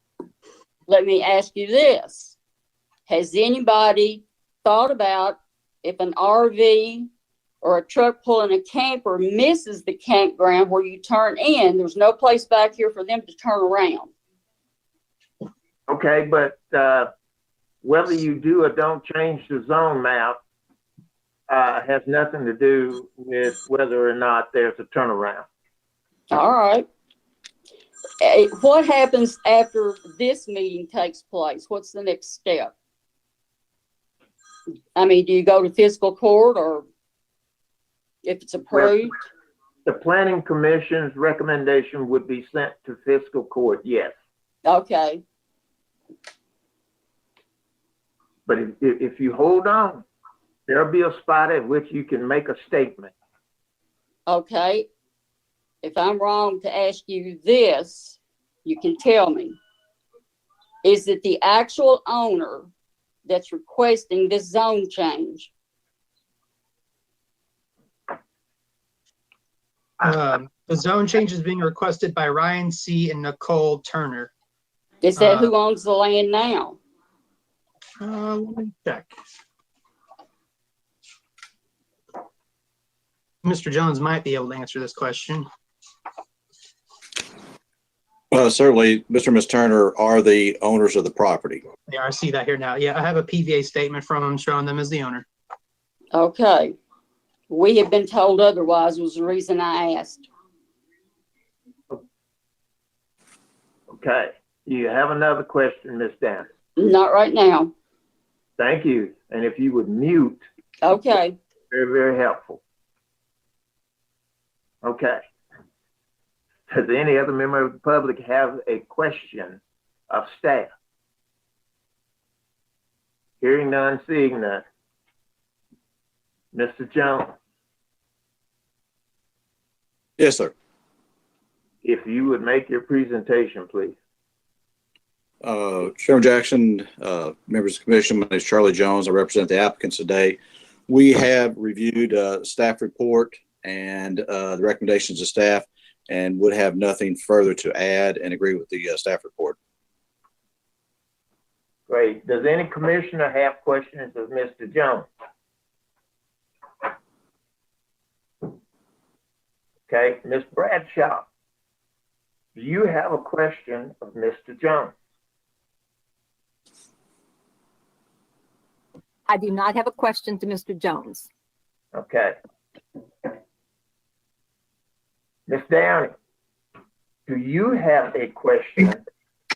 Let me ask you this: has anybody thought about if an RV or a truck pulling a camper misses the campground where you turn in, there's no place back here for them to turn around? Okay, but whether you do or don't change the zone map has nothing to do with whether or not there's a turnaround. All right. What happens after this meeting takes place? What's the next step? I mean, do you go to fiscal court, or if it's approved? The planning commission's recommendation would be sent to fiscal court, yes. Okay. But if you hold on, there'll be a spot at which you can make a statement. Okay. If I'm wrong to ask you this, you can tell me. Is it the actual owner that's requesting this zone change? The zone change is being requested by Ryan C. and Nicole Turner. Is that who owns the land now? Let me check. Mr. Jones might be able to answer this question. Certainly, Mr. and Ms. Turner are the owners of the property. Yeah, I see that here now. Yeah, I have a PVA statement from them showing them as the owner. Okay. We have been told otherwise was the reason I asked. Okay. Do you have another question, Ms. Dan? Not right now. Thank you. And if you would mute. Okay. Very, very helpful. Okay. Does any other member of the public have a question of staff? Hearing none, seeing none. Mr. Jones? Yes, sir. If you would make your presentation, please. Chairman Jackson, members of the commission, my name is Charlie Jones. I represent the applicants today. We have reviewed staff report and the recommendations of staff and would have nothing further to add and agree with the staff report. Great. Does any commissioner have questions of Mr. Jones? Okay, Ms. Bradshaw, do you have a question of Mr. Jones? I do not have a question to Mr. Jones. Okay. Ms. Downey, do you have a question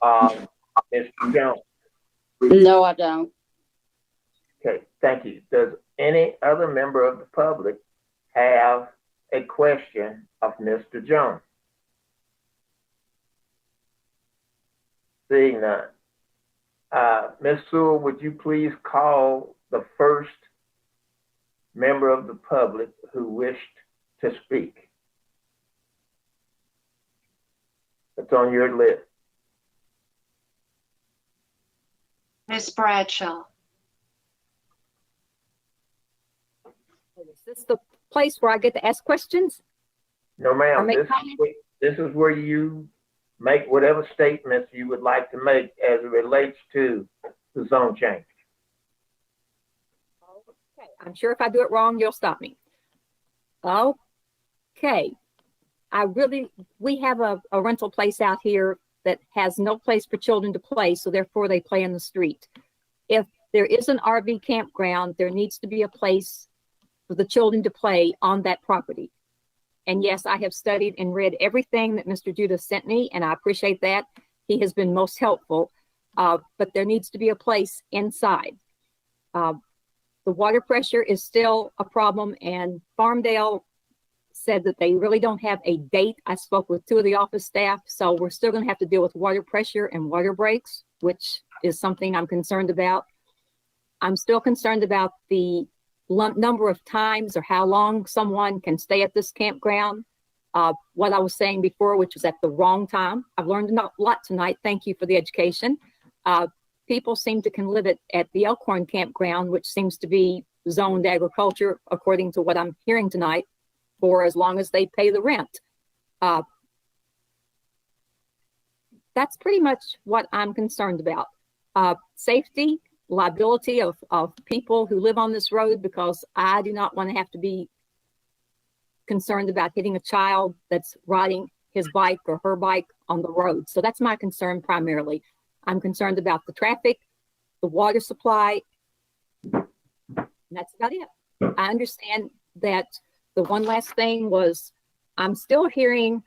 of Mr. Jones? No, I don't. Okay, thank you. Does any other member of the public have a question of Mr. Jones? Seeing none. Ms. Sewell, would you please call the first member of the public who wished to speak? That's on your list. Ms. Bradshaw. Is this the place where I get to ask questions? No, ma'am. make This is where you make whatever statements you would like to make as it relates to the zone change. Okay, I'm sure if I do it wrong, you'll stop me. Okay. We have a rental place out here that has no place for children to play, so therefore they play in the street. If there is an RV campground, there needs to be a place for the children to play on that property. And yes, I have studied and read everything that Mr. Judah sent me, and I appreciate that. He has been most helpful, but there needs to be a place inside. The water pressure is still a problem, and Farmdale said that they really don't have a date. I spoke with 2 of the office staff, so we're still going to have to deal with water pressure and water breaks, which is something I'm concerned about. I'm still concerned about the number of times or how long someone can stay at this campground. What I was saying before, which was at the wrong time. I've learned a lot tonight. Thank you for the education. People seem to can live at the Elkhorn campground, which seems to be zoned agriculture, according to what I'm hearing tonight, for as long as they pay the rent. That's pretty much what I'm concerned about. Safety, liability of people who live on this road, because I do not want to have to be concerned about hitting a child that's riding his bike or her bike on the road. So that's my concern primarily. I'm concerned about the traffic, the water supply. And that's about it. I understand that the one last thing was, I'm still hearing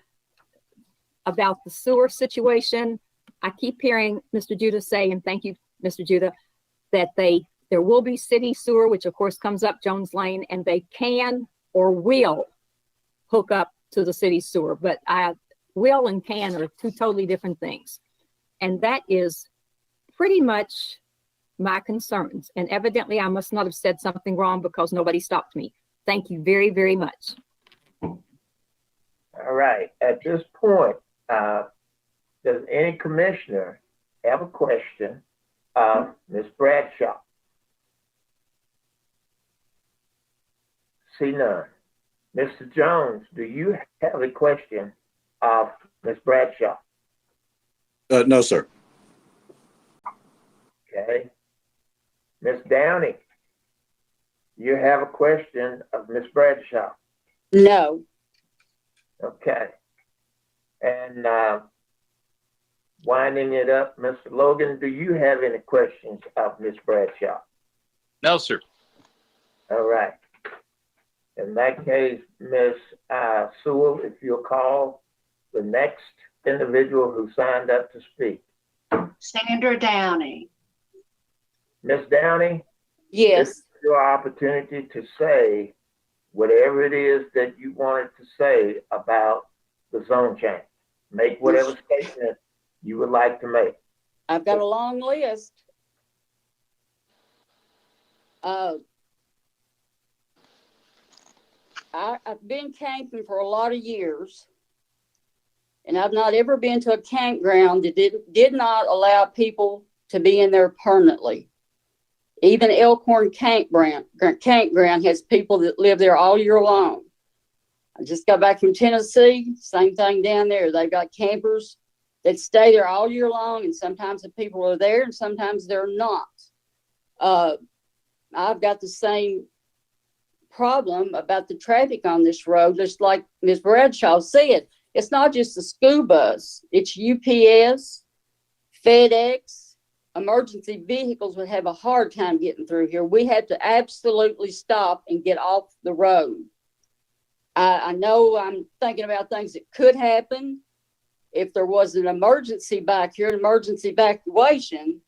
about the sewer situation. I keep hearing Mr. Judah say, and thank you, Mr. Judah, that there will be city sewer, which of course comes up Jones Lane, and they can or will hook up to the city sewer. But will and can are 2 totally different things. And that is pretty much my concerns. And evidently I must not have said something wrong because nobody stopped me. Thank you very, very much. All right. At this point, does any commissioner have a question of Ms. Bradshaw? See none. Mr. Jones, do you have a question of Ms. Bradshaw? No, sir. Okay. Ms. Downey, you have a question of Ms. Bradshaw? No. Okay. And winding it up, Mr. Logan, do you have any questions of Ms. Bradshaw? No, sir. All right. In that case, Ms. Sewell, if you'll call the next individual who signed up to speak. Sandra Downey. Ms. Downey? Yes. This is your opportunity to say whatever it is that you wanted to say about the zone change. Make whatever statement you would like to make. I've got a long list. I've been camping for a lot of years, and I've not ever been to a campground that did not allow people to be in there permanently. Even Elkhorn Campground has people that live there all year long. I just got back from Tennessee, same thing down there. They've got campers that stay there all year long, and sometimes the people are there and sometimes they're not. I've got the same problem about the traffic on this road, just like Ms. Bradshaw said. It's not just the school bus, it's UPS, FedEx, emergency vehicles would have a hard time getting through here. We had to absolutely stop and get off the road. I know I'm thinking about things that could happen. If there was an emergency back here, an emergency evacuation,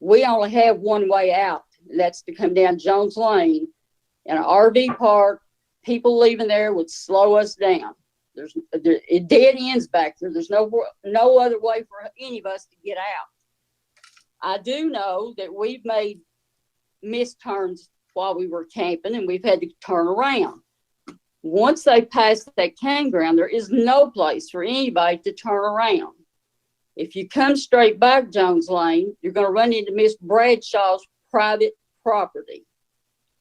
we only have one way out, and that's to come down Jones Lane. In an RV park, people leaving there would slow us down. It dead ends back there. There's no other way for any of us to get out. I do know that we've made missed turns while we were camping, and we've had to turn around. Once they pass that campground, there is no place for anybody to turn around. If you come straight back Jones Lane, you're going to run into Miss Bradshaw's private property.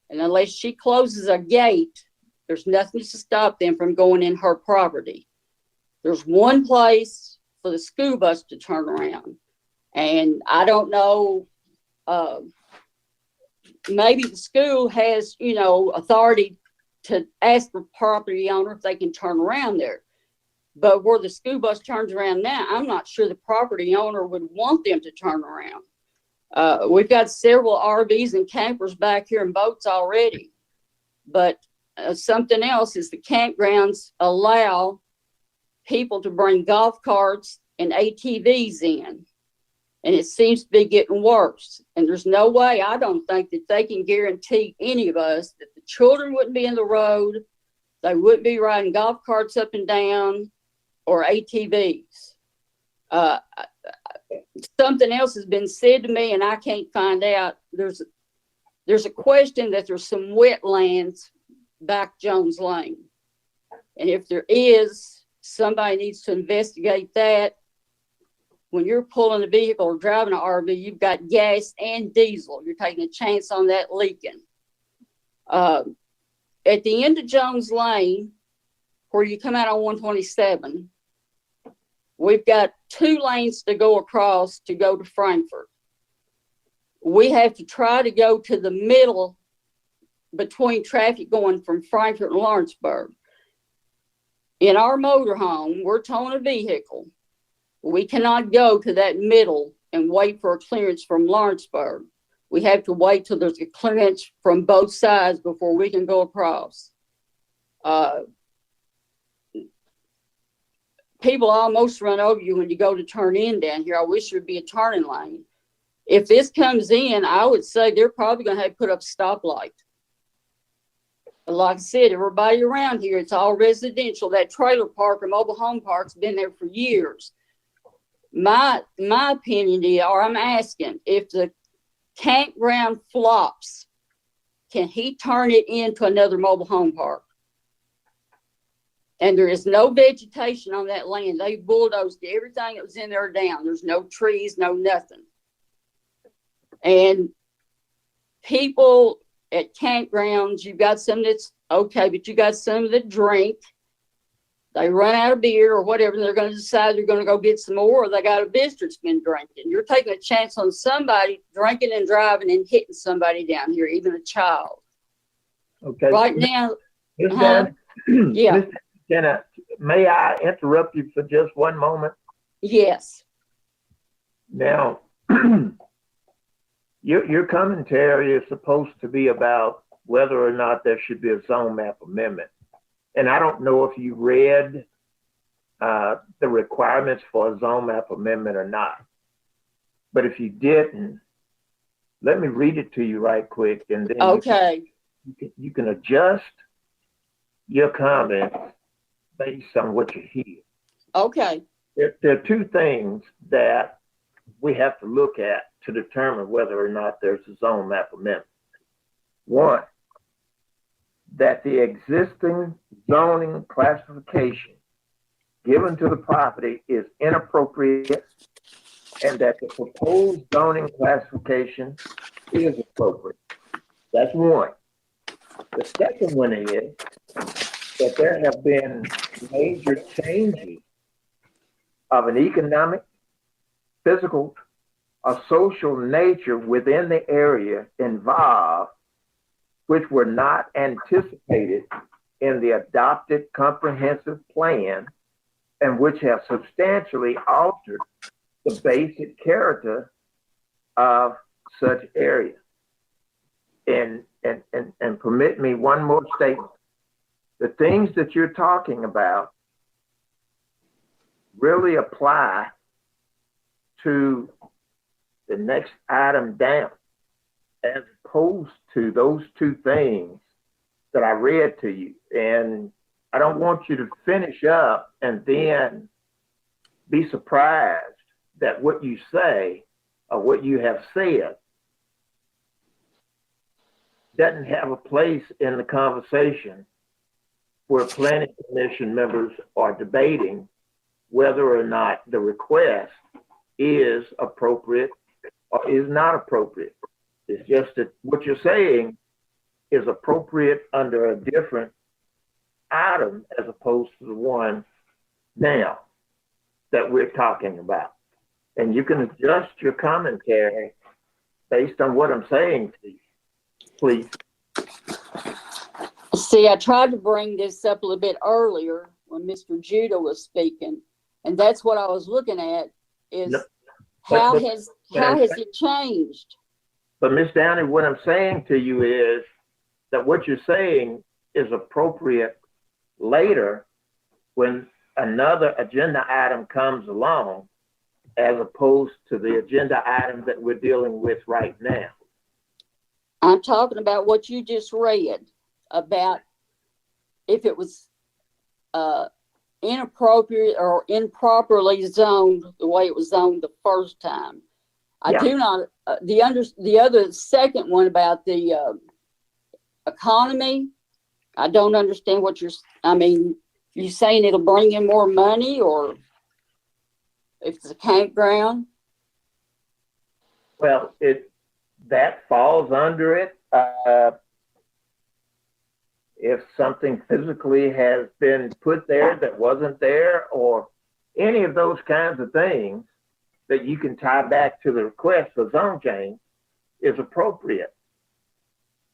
And unless she closes a gate, there's nothing to stop them from going in her property. There's one place for the school bus to turn around. And I don't know, maybe the school has, authority to ask the property owner if they can turn around there. But where the school bus turns around now, I'm not sure the property owner would want them to turn around. We've got several RVs and campers back here and boats already. But something else is the campgrounds allow people to bring golf carts and ATVs in. And it seems to be getting worse. And there's no way, I don't think, that they can guarantee any of us that the children wouldn't be in the road, they wouldn't be riding golf carts up and down, or ATVs. Something else has been said to me, and I can't find out. There's a question that there's some wetlands back Jones Lane. And if there is, somebody needs to investigate that. When you're pulling a vehicle or driving an RV, you've got gas and diesel. You're taking a chance on that leaking. At the end of Jones Lane, where you come out on 127, we've got 2 lanes to go across to go to Frankfort. We have to try to go to the middle between traffic going from Frankfort and Lawrenceburg. In our motorhome, we're towing a vehicle. We cannot go to that middle and wait for a clearance from Lawrenceburg. We have to wait till there's a clearance from both sides before we can go across. People almost run over you when you go to turn in down here. I wish there'd be a turning lane. If this comes in, I would say they're probably going to have to put up a stoplight. Like I said, everybody around here, it's all residential. That trailer park or mobile home park's been there for years. My opinion is, or I'm asking, if the campground flops, can he turn it into another mobile home park? And there is no vegetation on that land. They bulldozed everything that was in there down. There's no trees, no nothing. And people at campgrounds, you've got some that's okay, but you got some that drink. They run out of beer or whatever, and they're going to decide they're going to go get some more, or they got a visitor that's been drinking. You're taking a chance on somebody drinking and driving and hitting somebody down here, even a child. Okay. Right now, Ms. Dunn, yeah. Ms. Jenna, may I interrupt you for just one moment? Yes. Now, your commentary is supposed to be about whether or not there should be a zone map amendment. And I don't know if you read the requirements for a zone map amendment or not. But if you didn't, let me read it to you right quick, and then okay, you can adjust your comments based on what you hear. Okay. There are two things that we have to look at to determine whether or not there's a zone map amendment. One, that the existing zoning classification given to the property is inappropriate, and that the proposed zoning classification is appropriate. That's one. The second one is that there have been major changes of an economic, physical, or social nature within the area involved, which were not anticipated in the adopted comprehensive plan, and which have substantially altered the basic character of such area. And permit me one more statement. The things that you're talking about really apply to the next item down, as opposed to those two things that I read to you. And I don't want you to finish up and then be surprised that what you say or what you have said doesn't have a place in the conversation where planning commission members are debating whether or not the request is appropriate or is not appropriate. It's just that what you're saying is appropriate under a different item as opposed to the one now that we're talking about. And you can adjust your commentary based on what I'm saying to you, please. See, I tried to bring this up a little bit earlier when Mr. Judah was speaking, and that's what I was looking at is No, how but has it changed? But Ms. Downey, what I'm saying to you is that what you're saying is appropriate later when another agenda item comes along, as opposed to the agenda item that we're dealing with right now. I'm talking about what you just read about if it was inappropriate or improperly zoned the way it was zoned the first time. I do not, the other second one about the economy, I don't understand what you saying it'll bring in more money, or if it's a campground? Well, that falls under it. If something physically has been put there that wasn't there, or any of those kinds of things that you can tie back to the request for zone change is appropriate.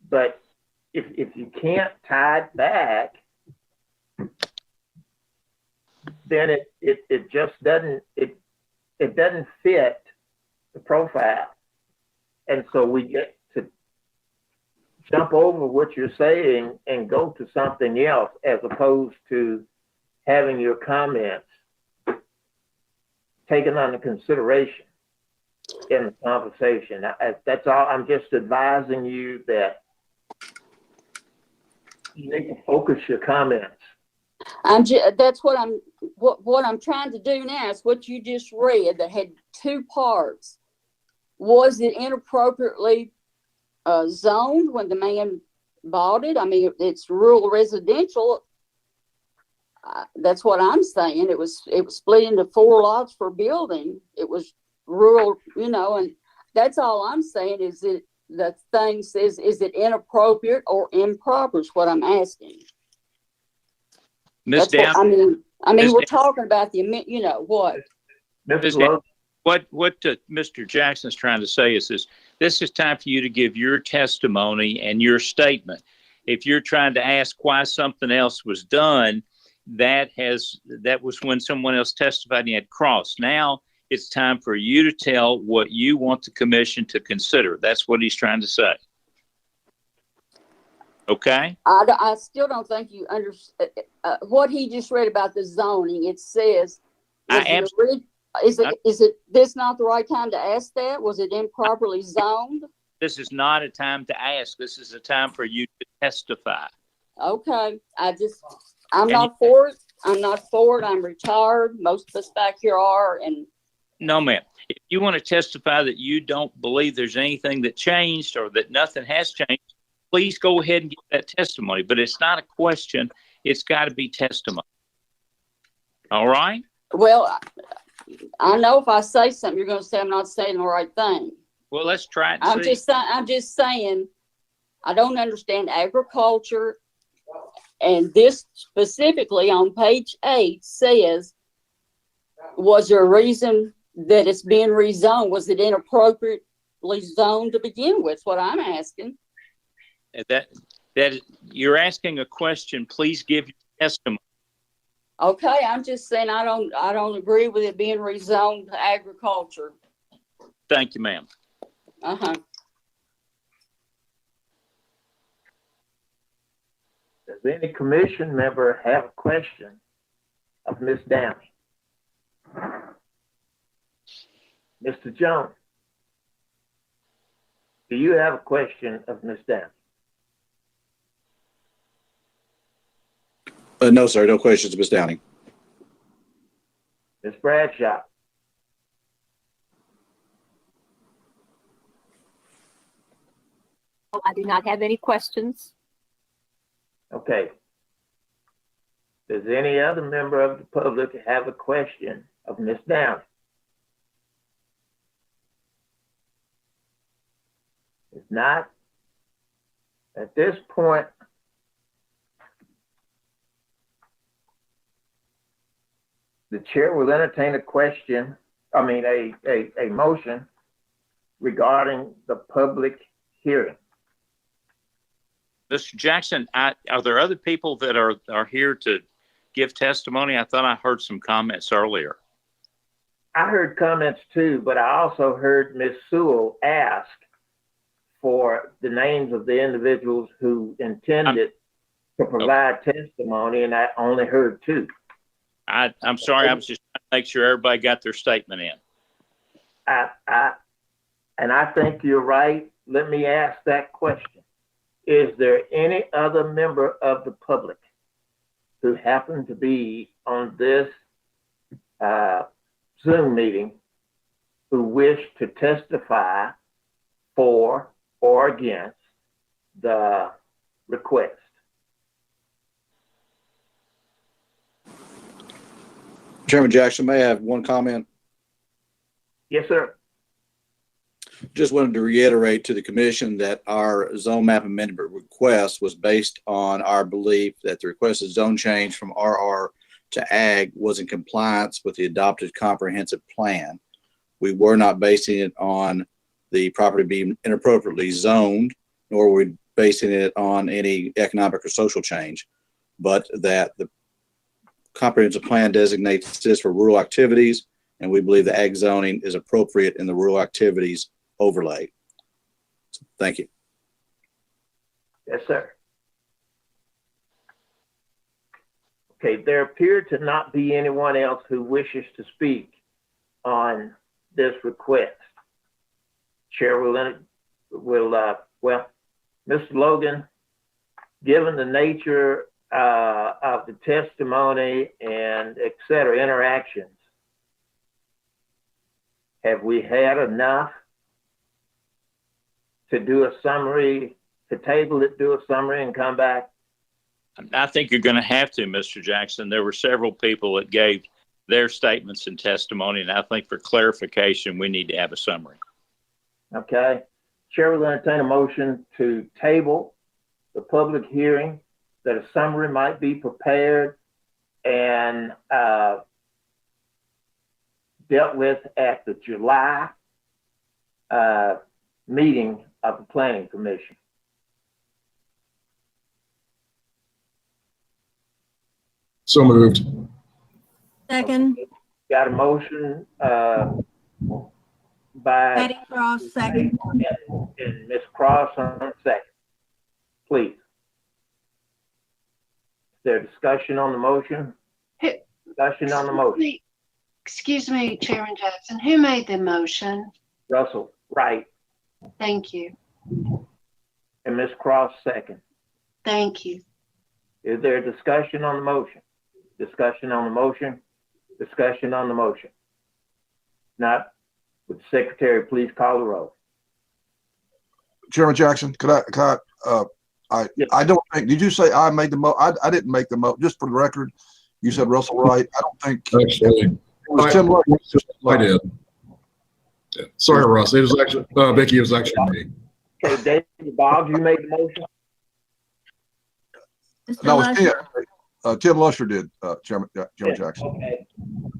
But if you can't tie it back, then it just doesn't fit the profile. And so we get to jump over what you're saying and go to something else, as opposed to having your comments taken under consideration in the conversation. That's all. I'm just advising you that you need to focus your comments. That's what I'm trying to do now. Is what you just read that had two parts. Was it inappropriately zoned when the man bought it? I mean, it's rural residential. That's what I'm saying. It was split into 4 lots for building. It was rural, and that's all I'm saying is it, the thing says, is it inappropriate or improper is what I'm asking. Ms. That's what, Down. we're talking about the, what? Ms. Down, what Mr. Jackson's trying to say is this is time for you to give your testimony and your statement. If you're trying to ask why something else was done, that was when someone else testified and you had crossed. Now it's time for you to tell what you want the commission to consider. That's what he's trying to say. Okay. I still don't think you understand what he just read about the zoning. It says, is it this not the right time to ask that? Was it improperly zoned? This is not a time to ask. This is a time for you to testify. Okay. I'm not for it. I'm retired. Most of us back here are. And no, ma'am. If you want to testify that you don't believe there's anything that changed or that nothing has changed, please go ahead and give that testimony. But it's not a question. It's got to be testimony. All right? Well, I know if I say something, you're going to say I'm not saying the right thing. Well, let's try it. I'm just saying, I don't understand agriculture. And this specifically on page 8 says, was there a reason that it's being rezoned? Was it inappropriately zoned to begin with? What I'm asking. That you're asking a question. Please give your testimony. Okay, I'm just saying I don't agree with it being rezoned to agriculture. Thank you, ma'am. Uh-huh. Does any commission member have a question of Ms. Downey? Mr. Jones, do you have a question of Ms. Downey? No, sir. No questions, Ms. Downing. Ms. Bradshaw? Oh, I do not have any questions. Okay. Does any other member of the public have a question of Ms. Downey? If not, at this point, the chair will entertain a motion regarding the public hearing. Mr. Jackson, are there other people that are here to give testimony? I thought I heard some comments earlier. I heard comments too, but I also heard Ms. Sewell ask for the names of the individuals who intended to provide testimony, and I only heard 2. I'm sorry. I was just trying to make sure everybody got their statement in. And I think you're right. Let me ask that question. Is there any other member of the public who happened to be on this Zoom meeting who wished to testify for or against the request? Chairman Jackson, may I have one comment? Yes, sir. Just wanted to reiterate to the commission that our zone map amendment request was based on our belief that the requested zone change from RR to Ag was in compliance with the adopted comprehensive plan. We were not basing it on the property being inappropriately zoned, nor were we basing it on any economic or social change, but that the comprehensive plan designates this for rural activities, and we believe the ag zoning is appropriate in the rural activities overlay. So, thank you. Yes, sir. Okay, there appeared to not be anyone else who wishes to speak on this request. Chair will Mr. Logan, given the nature of the testimony and et cetera interactions, have we had enough to do a summary, to table it, do a summary and come back? I think you're going to have to, Mr. Jackson. There were several people that gave their statements and testimony, and I think for clarification, we need to have a summary. Okay. Chair will entertain a motion to table the public hearing, that a summary might be prepared and dealt with at the July meeting of the Planning Commission. So moved. Second, Got a motion by Patty Cross, second. and Ms. Cross on second. Please. Is there discussion on the motion? Discussion on the motion. Excuse me, Chairman Jackson, who made the motion? Russell, right. Thank you. And Ms. Cross, second. Thank you. Is there a discussion on the motion? Discussion on the motion? Discussion on the motion? Not, would the secretary please call the roll? Chairman Jackson, I don't think, did you say I made the I didn't make the just for the record, you said Russell Wright. I don't think. Actually, it was Tim Luck. I did. Yeah. Sorry, Russ. It was actually, Vicky, it was actually me. Okay, David Boggs, you made the motion? No, it was Tim. Tim Lusher did, Chairman Jackson. Okay.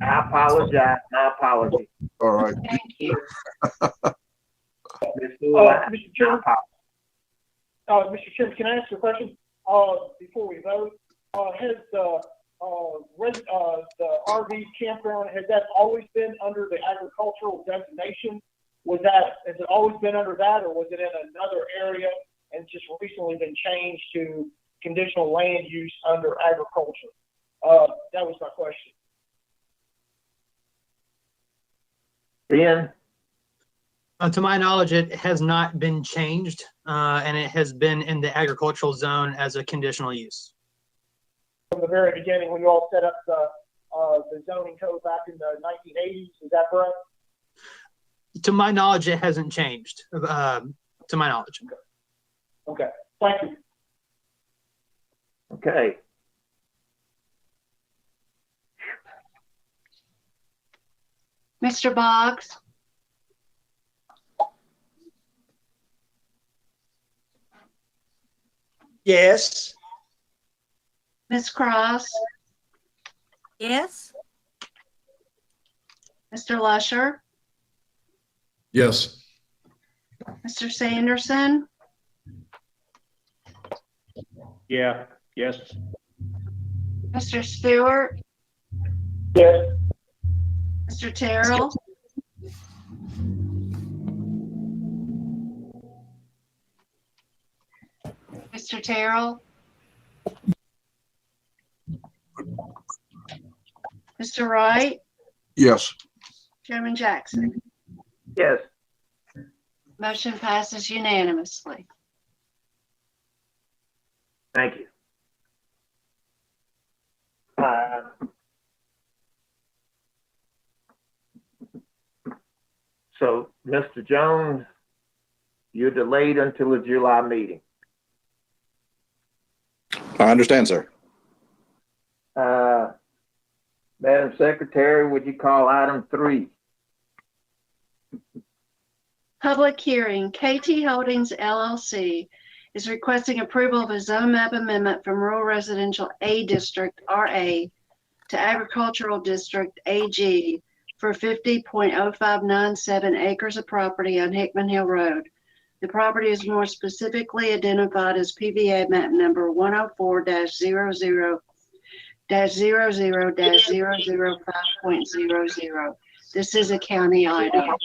I apologize. My apology. All right. Thank you. Mr. Chairman, Mr. Chairman, can I ask you a question before we vote? Has the RV campground, has that always been under the agricultural designation? Has it always been under that, or was it in another area and just recently been changed to conditional land use under agriculture? That was my question. Ben? To my knowledge, it has not been changed, and it has been in the agricultural zone as a conditional use. From the very beginning, when you all set up the zoning code back in the 1980s, is that correct? To my knowledge, it hasn't changed. To my knowledge. Okay. Thank you. Okay. Mr. Boggs? Yes. Ms. Cross? Yes. Mr. Lusher? Yes. Mr. Sanderson? Yeah. Yes. Mr. Stewart? Yes. Mr. Terrell? Mr. Terrell? Mr. Wright? Yes. Chairman Jackson? Yes. Motion passes unanimously. Thank you. So, Mr. Jones, you're delayed until the July meeting. I understand, sir. Madam Secretary, would you call item 3? Public hearing. KT Holdings LLC is requesting approval of a zone map amendment from Rural Residential A District, RA, to Agricultural District, AG, for 50.0597 acres of property on Hickman Hill Road. The property is more specifically identified as PVA map number 104-00-005.00. This is a county item.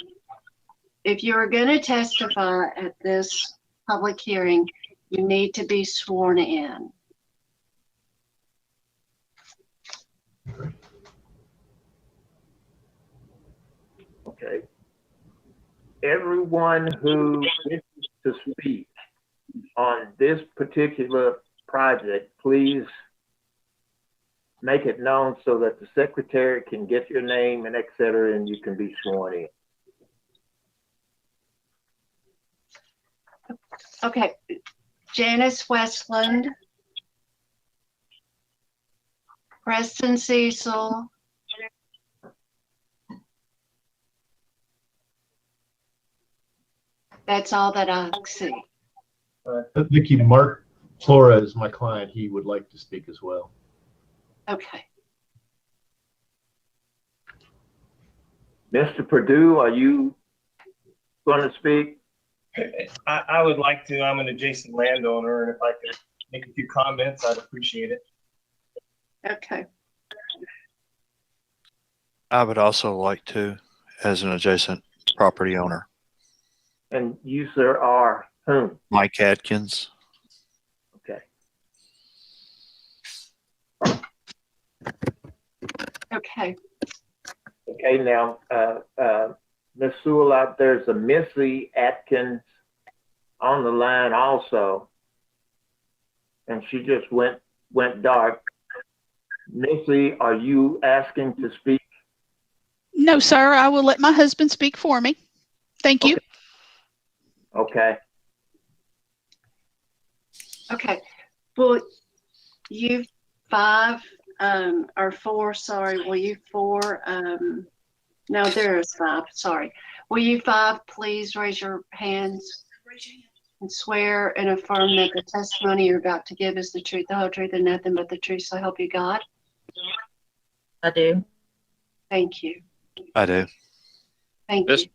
If you are going to testify at this public hearing, you need to be sworn in. Okay. Everyone who wishes to speak on this particular project, please make it known so that the secretary can get your name and et cetera, and you can be sworn in. Okay, Janice Westland, Preston Cecil, that's all that I see. Vicky, Mark Flores, my client, he would like to speak as well. Okay. Mr. Purdue, are you going to speak? I would like to. I'm an adjacent landowner, and if I could make a few comments, I'd appreciate it. Okay. I would also like to, as an adjacent property owner. And you, sir, are whom? Mike Atkins. Okay. Okay. Okay, now, Ms. Sewell, there's a Missy Atkins on the line also, and she just went dark. Missy, are you asking to speak? No, sir. I will let my husband speak for me. Thank you. Okay. Okay. Well, you five, or four, sorry, will you four, no, there is five, sorry. Will you five please raise your hands and swear and affirm that the testimony you're about to give is the truth, the whole truth, and nothing but the truth, so help you God? I do. Thank you. I do. Thank you.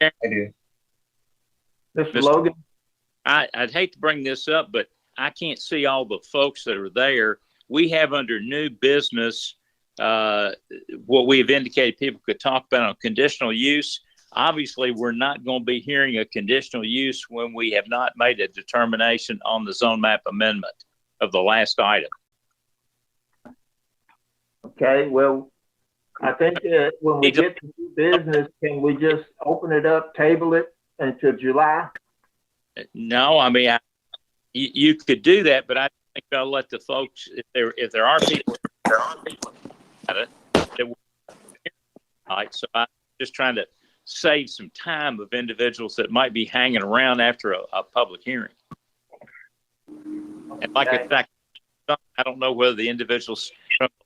I do. Mr. Logan? I'd hate to bring this up, but I can't see all the folks that are there. We have under new business what we've indicated people could talk about on conditional use. Obviously, we're not going to be hearing a conditional use when we have not made a determination on the zone map amendment of the last item. Okay, well, I think that when we get to new business, can we just open it up, table it until July? No, I mean, you could do that, but I think I'll let the folks, if there are people at it, that will, right. So I'm just trying to save some time of individuals that might be hanging around after a public hearing. And like in fact, I don't know whether the individuals from the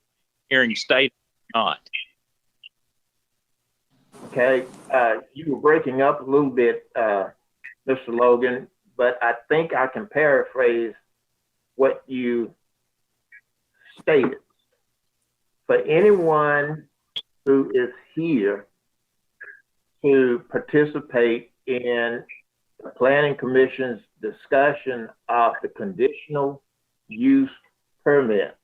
hearing stayed or not. Okay, you were breaking up a little bit, Mr. Logan, but I think I can paraphrase what you stated. For anyone who is here to participate in the Planning Commission's discussion of the conditional use permit,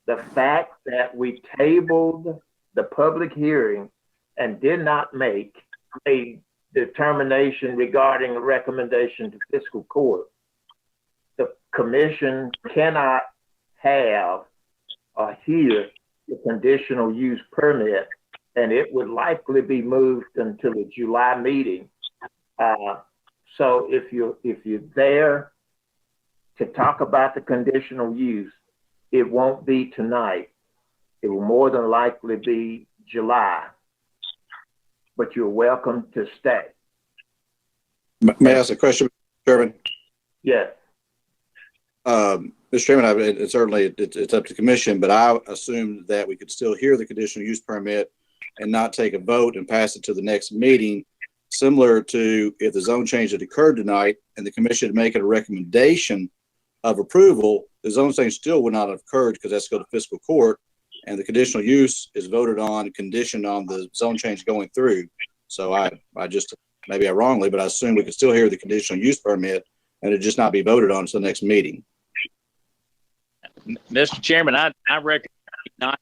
the fact that we tabled the public hearing and did not make a determination regarding a recommendation to fiscal court, the commission cannot have or hear the conditional use permit, and it would likely be moved until the July meeting. So if you're there to talk about the conditional use, it won't be tonight. It will more than likely be July, but you're welcome to stay. May I ask a question, Mr. Chairman? Yes. Mr. Chairman, it's certainly it's up to the commission, but I assumed that we could still hear the conditional use permit and not take a vote and pass it to the next meeting, similar to if the zone change had occurred tonight and the commission had made a recommendation of approval, the zone change still would not have occurred because that's go to fiscal court, and the conditional use is voted on, conditioned on the zone change going through. So I just, maybe I wrongly, but I assume we could still hear the conditional use permit and it just not be voted on until the next meeting. Mr. Chairman, I recommend not,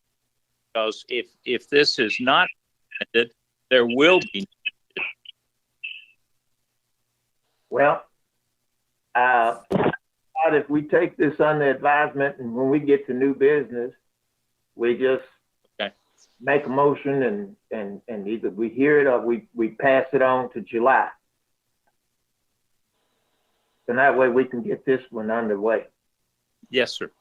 because if this is not amended, there will be. Well, if we take this under advisement and when we get to new business, we just make a motion and either we hear it or we pass it on to July. And that way we can get this one underway. Yes, sir.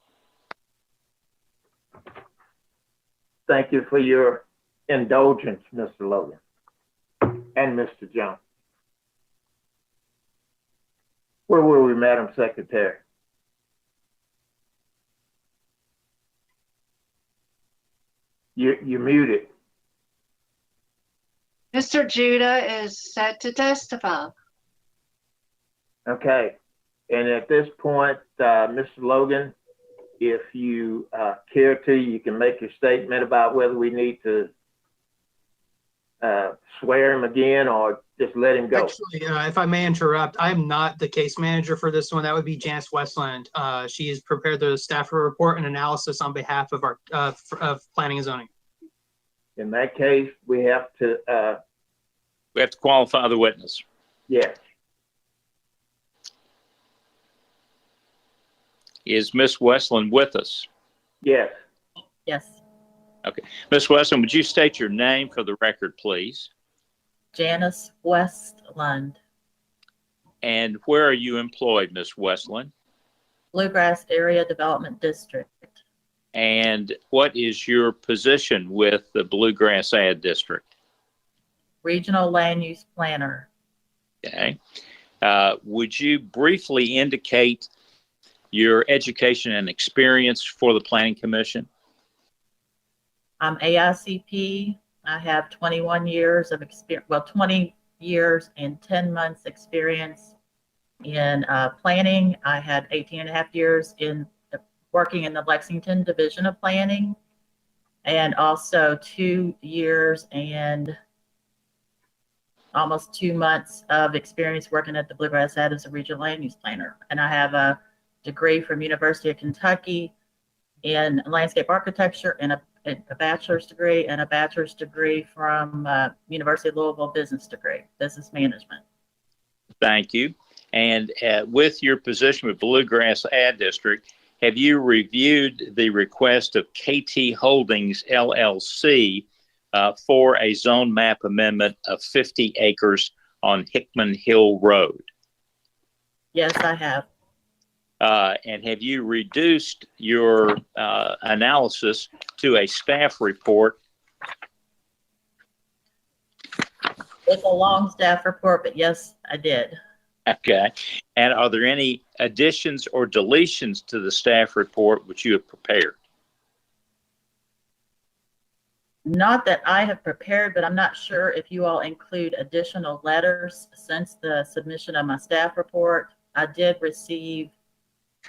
Thank you for your indulgence, Mr. Logan and Mr. Jones. Where were we, Madam Secretary? You're muted. Mr. Judah is set to testify. Okay. And at this point, Mr. Logan, if you care to, you can make your statement about whether we need to swear him again or just let him go. Actually, if I may interrupt, I'm not the case manager for this one. That would be Janice Westland. She has prepared the staff report and analysis on behalf of our of planning and zoning. In that case, we have to qualify the witness. Yes. Is Miss Westland with us? Yes. Yes. Okay. Miss Westland, would you state your name for the record, please? Janice Westland. And where are you employed, Miss Westland? Bluegrass Area Development District. And what is your position with the Bluegrass Ad District? Regional Land Use Planner. Okay. Would you briefly indicate your education and experience for the Planning Commission? I'm AICP. I have 21 years of experience, well, 20 years and 10 months experience in planning. I had 18 and a half years in working in the Lexington Division of Planning, and also 2 years and almost 2 months of experience working at the Bluegrass Ad as a regional land use planner. And I have a degree from University of Kentucky in landscape architecture and a bachelor's degree and a bachelor's degree from University of Louisville business management. Thank you. And with your position with Bluegrass Ad District, have you reviewed the request of KT Holdings LLC for a zone map amendment of 50 acres on Hickman Hill Road? Yes, I have. And have you reduced your analysis to a staff report? It's a long staff report, but yes, I did. Okay. And are there any additions or deletions to the staff report which you have prepared? Not that I have prepared, but I'm not sure if you all include additional letters since the submission of my staff report. I did receive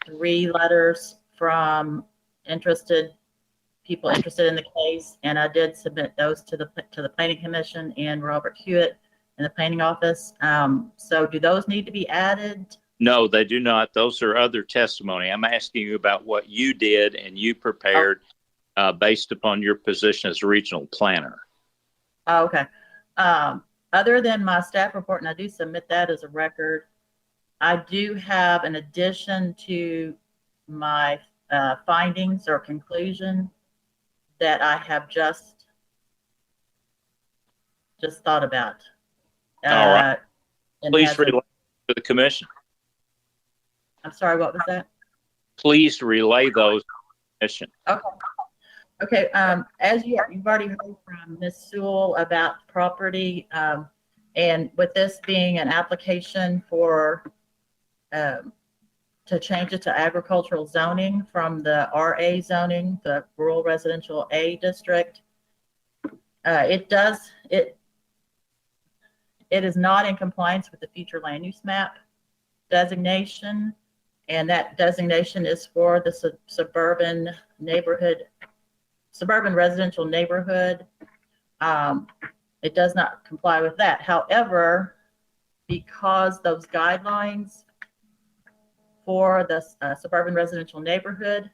3 letters from people interested in the case, and I did submit those to the Planning Commission and Robert Hewitt in the planning office. So do those need to be added? No, they do not. Those are other testimony. I'm asking you about what you did and you prepared based upon your position as a regional planner. Oh, okay. Other than my staff report, and I do submit that as a record, I do have an addition to my findings or conclusion that I have just thought about. All right. Please relay to the commission. I'm sorry, what was that? Please relay those to the commission. Okay. Okay. As you've already heard from Ms. Sewell about property, and with this being an application for to change it to agricultural zoning from the RA zoning, the rural residential A district, it is not in compliance with the future land use map designation, and that designation is for the suburban residential neighborhood. It does not comply with that. However, because those guidelines for the suburban residential neighborhood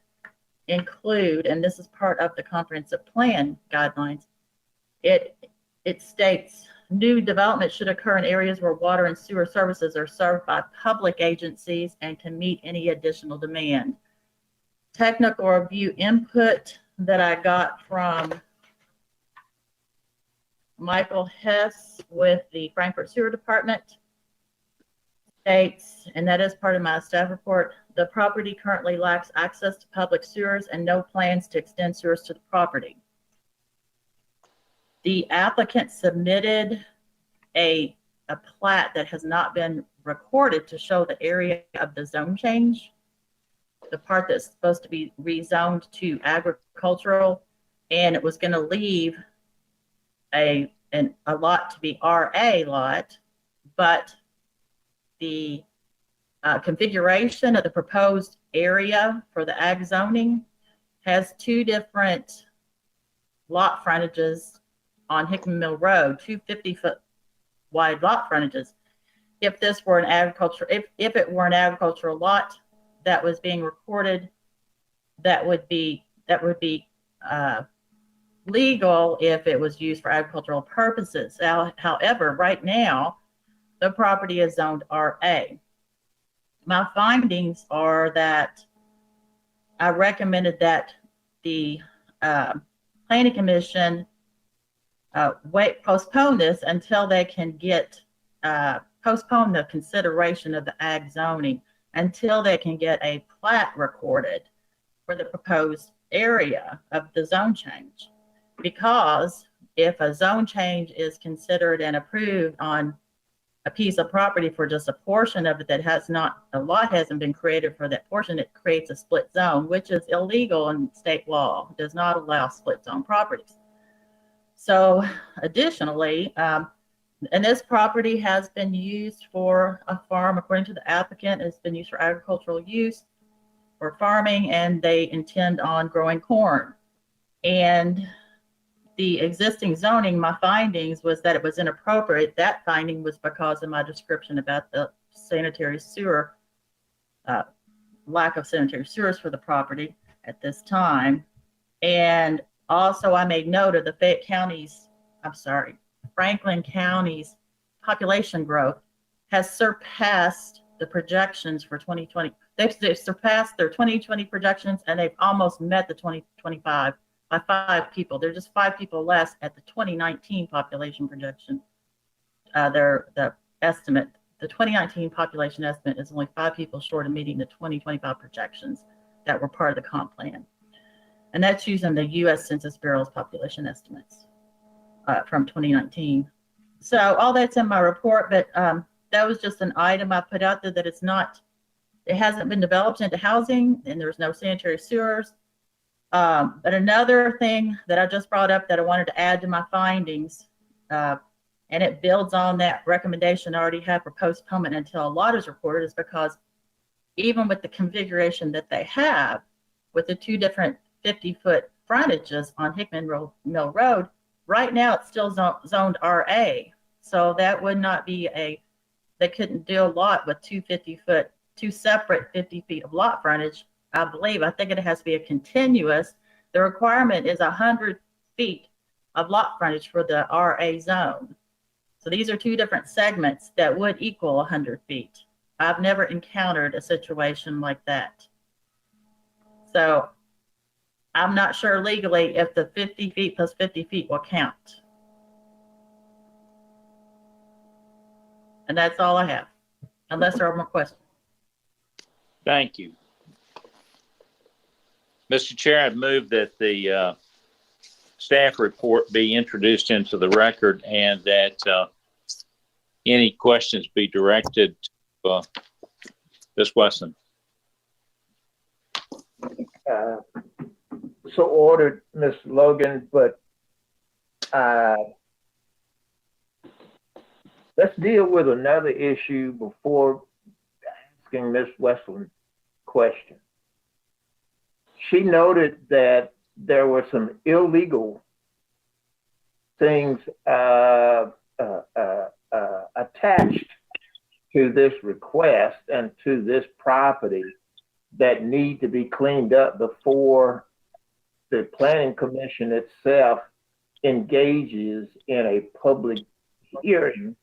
include, and this is part of the comprehensive plan guidelines, it states new development should occur in areas where water and sewer services are served by public agencies and can meet any additional demand. Technical review input that I got from Michael Hess with the Frankfort Sewer Department states, and that is part of my staff report, the property currently lacks access to public sewers and no plans to extend sewers to the property. The applicant submitted a plat that has not been recorded to show the area of the zone change, the part that's supposed to be rezoned to agricultural. and it was going to leave a lot to be RA lot, but the configuration of the proposed area for the ag zoning has two different lot frontages on Hickman Mill Road, two 50-foot wide lot frontages. If this were an agriculture, if it were an agricultural lot that was being recorded, that would be legal if it was used for agricultural purposes. However, right now, the property is zoned RA. My findings are that I recommended that the Planning Commission postpone this until they can get, postpone the consideration of the ag zoning until they can get a plat recorded for the proposed area of the zone change. Because if a zone change is considered and approved on a piece of property for just a portion of it that has not, a lot hasn't been created for that portion, it creates a split zone, which is illegal in state law. It does not allow split zone properties. So additionally, and this property has been used for a farm, according to the applicant, it's been used for agricultural use, for farming, and they intend on growing corn. And the existing zoning, my findings was that it was inappropriate. That finding was because of my description about the sanitary sewer, lack of sanitary sewers for the property at this time. And also I made note of the Franklin County's population growth has surpassed the projections for 2020. They've surpassed their 2020 projections, and they've almost met the 2025 by 5 people. They're just 5 people less at the 2019 population projection. The estimate, the 2019 population estimate is only 5 people short of meeting the 2025 projections that were part of the comp plan. And that's using the U.S. Census Bureau's population estimates from 2019. So all that's in my report, but that was just an item I put out there that it hasn't been developed into housing, and there's no sanitary sewers. But another thing that I just brought up that I wanted to add to my findings, and it builds on that recommendation I already have for postponement until a lot is recorded, is because even with the configuration that they have with the 2 different 50-foot frontages on Hickman Mill Road, right now it's still zoned RA. So that would not be they couldn't do a lot with 2 separate 50 feet of lot frontage. I think it has to be a continuous. The requirement is 100 feet of lot frontage for the RA zone. So these are 2 different segments that would equal 100 feet. I've never encountered a situation like that. So I'm not sure legally if the 50 feet plus 50 feet will count. And that's all I have, unless there are more questions. Thank you. Mr. Chair, I'd move that the staff report be introduced into the record and that any questions be directed to Ms. Weston. So ordered, Ms. Logan, but let's deal with another issue before asking Ms. Westland question. She noted that there were some illegal things attached to this request and to this property that need to be cleaned up before the Planning Commission itself engages in a public hearing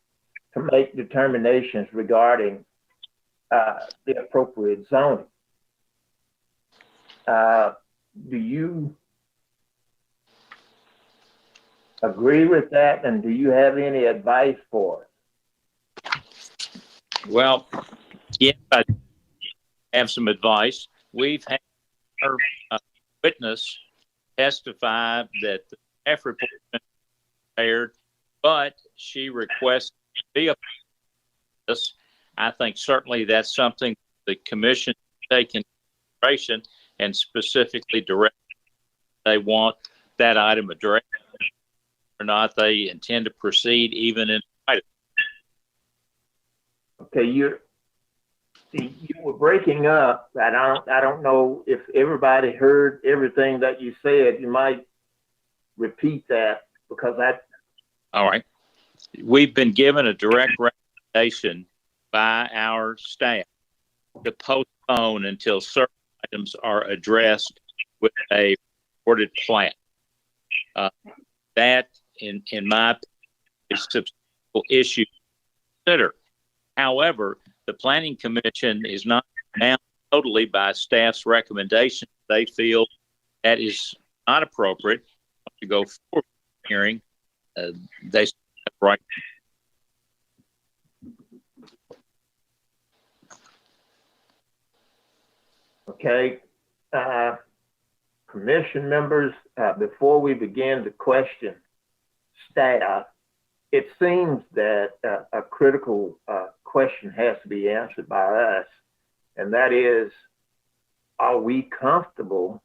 to make determinations regarding the appropriate zoning. Do you agree with that, and do you have any advice for us? Well, yes, I have some advice. We've had our witness testify that the staff report has been prepared, but she requested to be a part of this. I think certainly that's something the commission take into consideration and specifically direct they want that item addressed or not they intend to proceed even in item. Okay, you were breaking up. I don't know if everybody heard everything that you said. You might repeat that because All right. We've been given a direct recommendation by our staff to postpone until certain items are addressed with a reported plan. That, in my opinion, is a substantial issue to consider. However, the Planning Commission is not bound totally by staff's recommendation. They feel that is not appropriate to go forward with the hearing. They have right. Okay, commission members, before we begin to question staff, it seems that a critical question has to be answered by us, and that is, are we comfortable,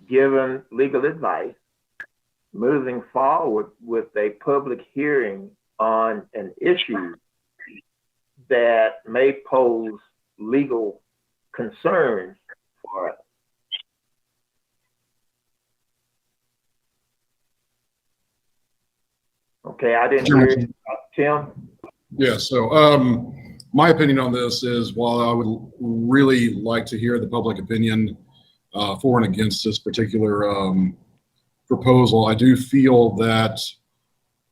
given legal advice, moving forward with a public hearing on an issue that may pose legal concerns for us? Okay, I didn't hear it. Tim? Yeah, so my opinion on this is, while I would really like to hear the public opinion for and against this particular proposal, I do feel that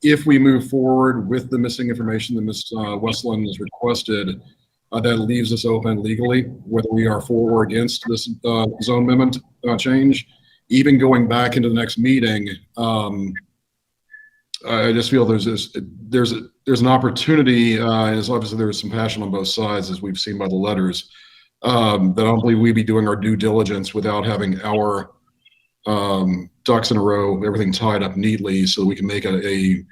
if we move forward with the missing information that Ms. Westland has requested, that leaves us open legally, whether we are for or against this zone amendment change. Even going back into the next meeting, I just feel there's an opportunity, as obviously there's some passion on both sides, as we've seen by the letters, that I don't believe we'd be doing our due diligence without having our ducks in a row, everything tied up neatly, so that we can make a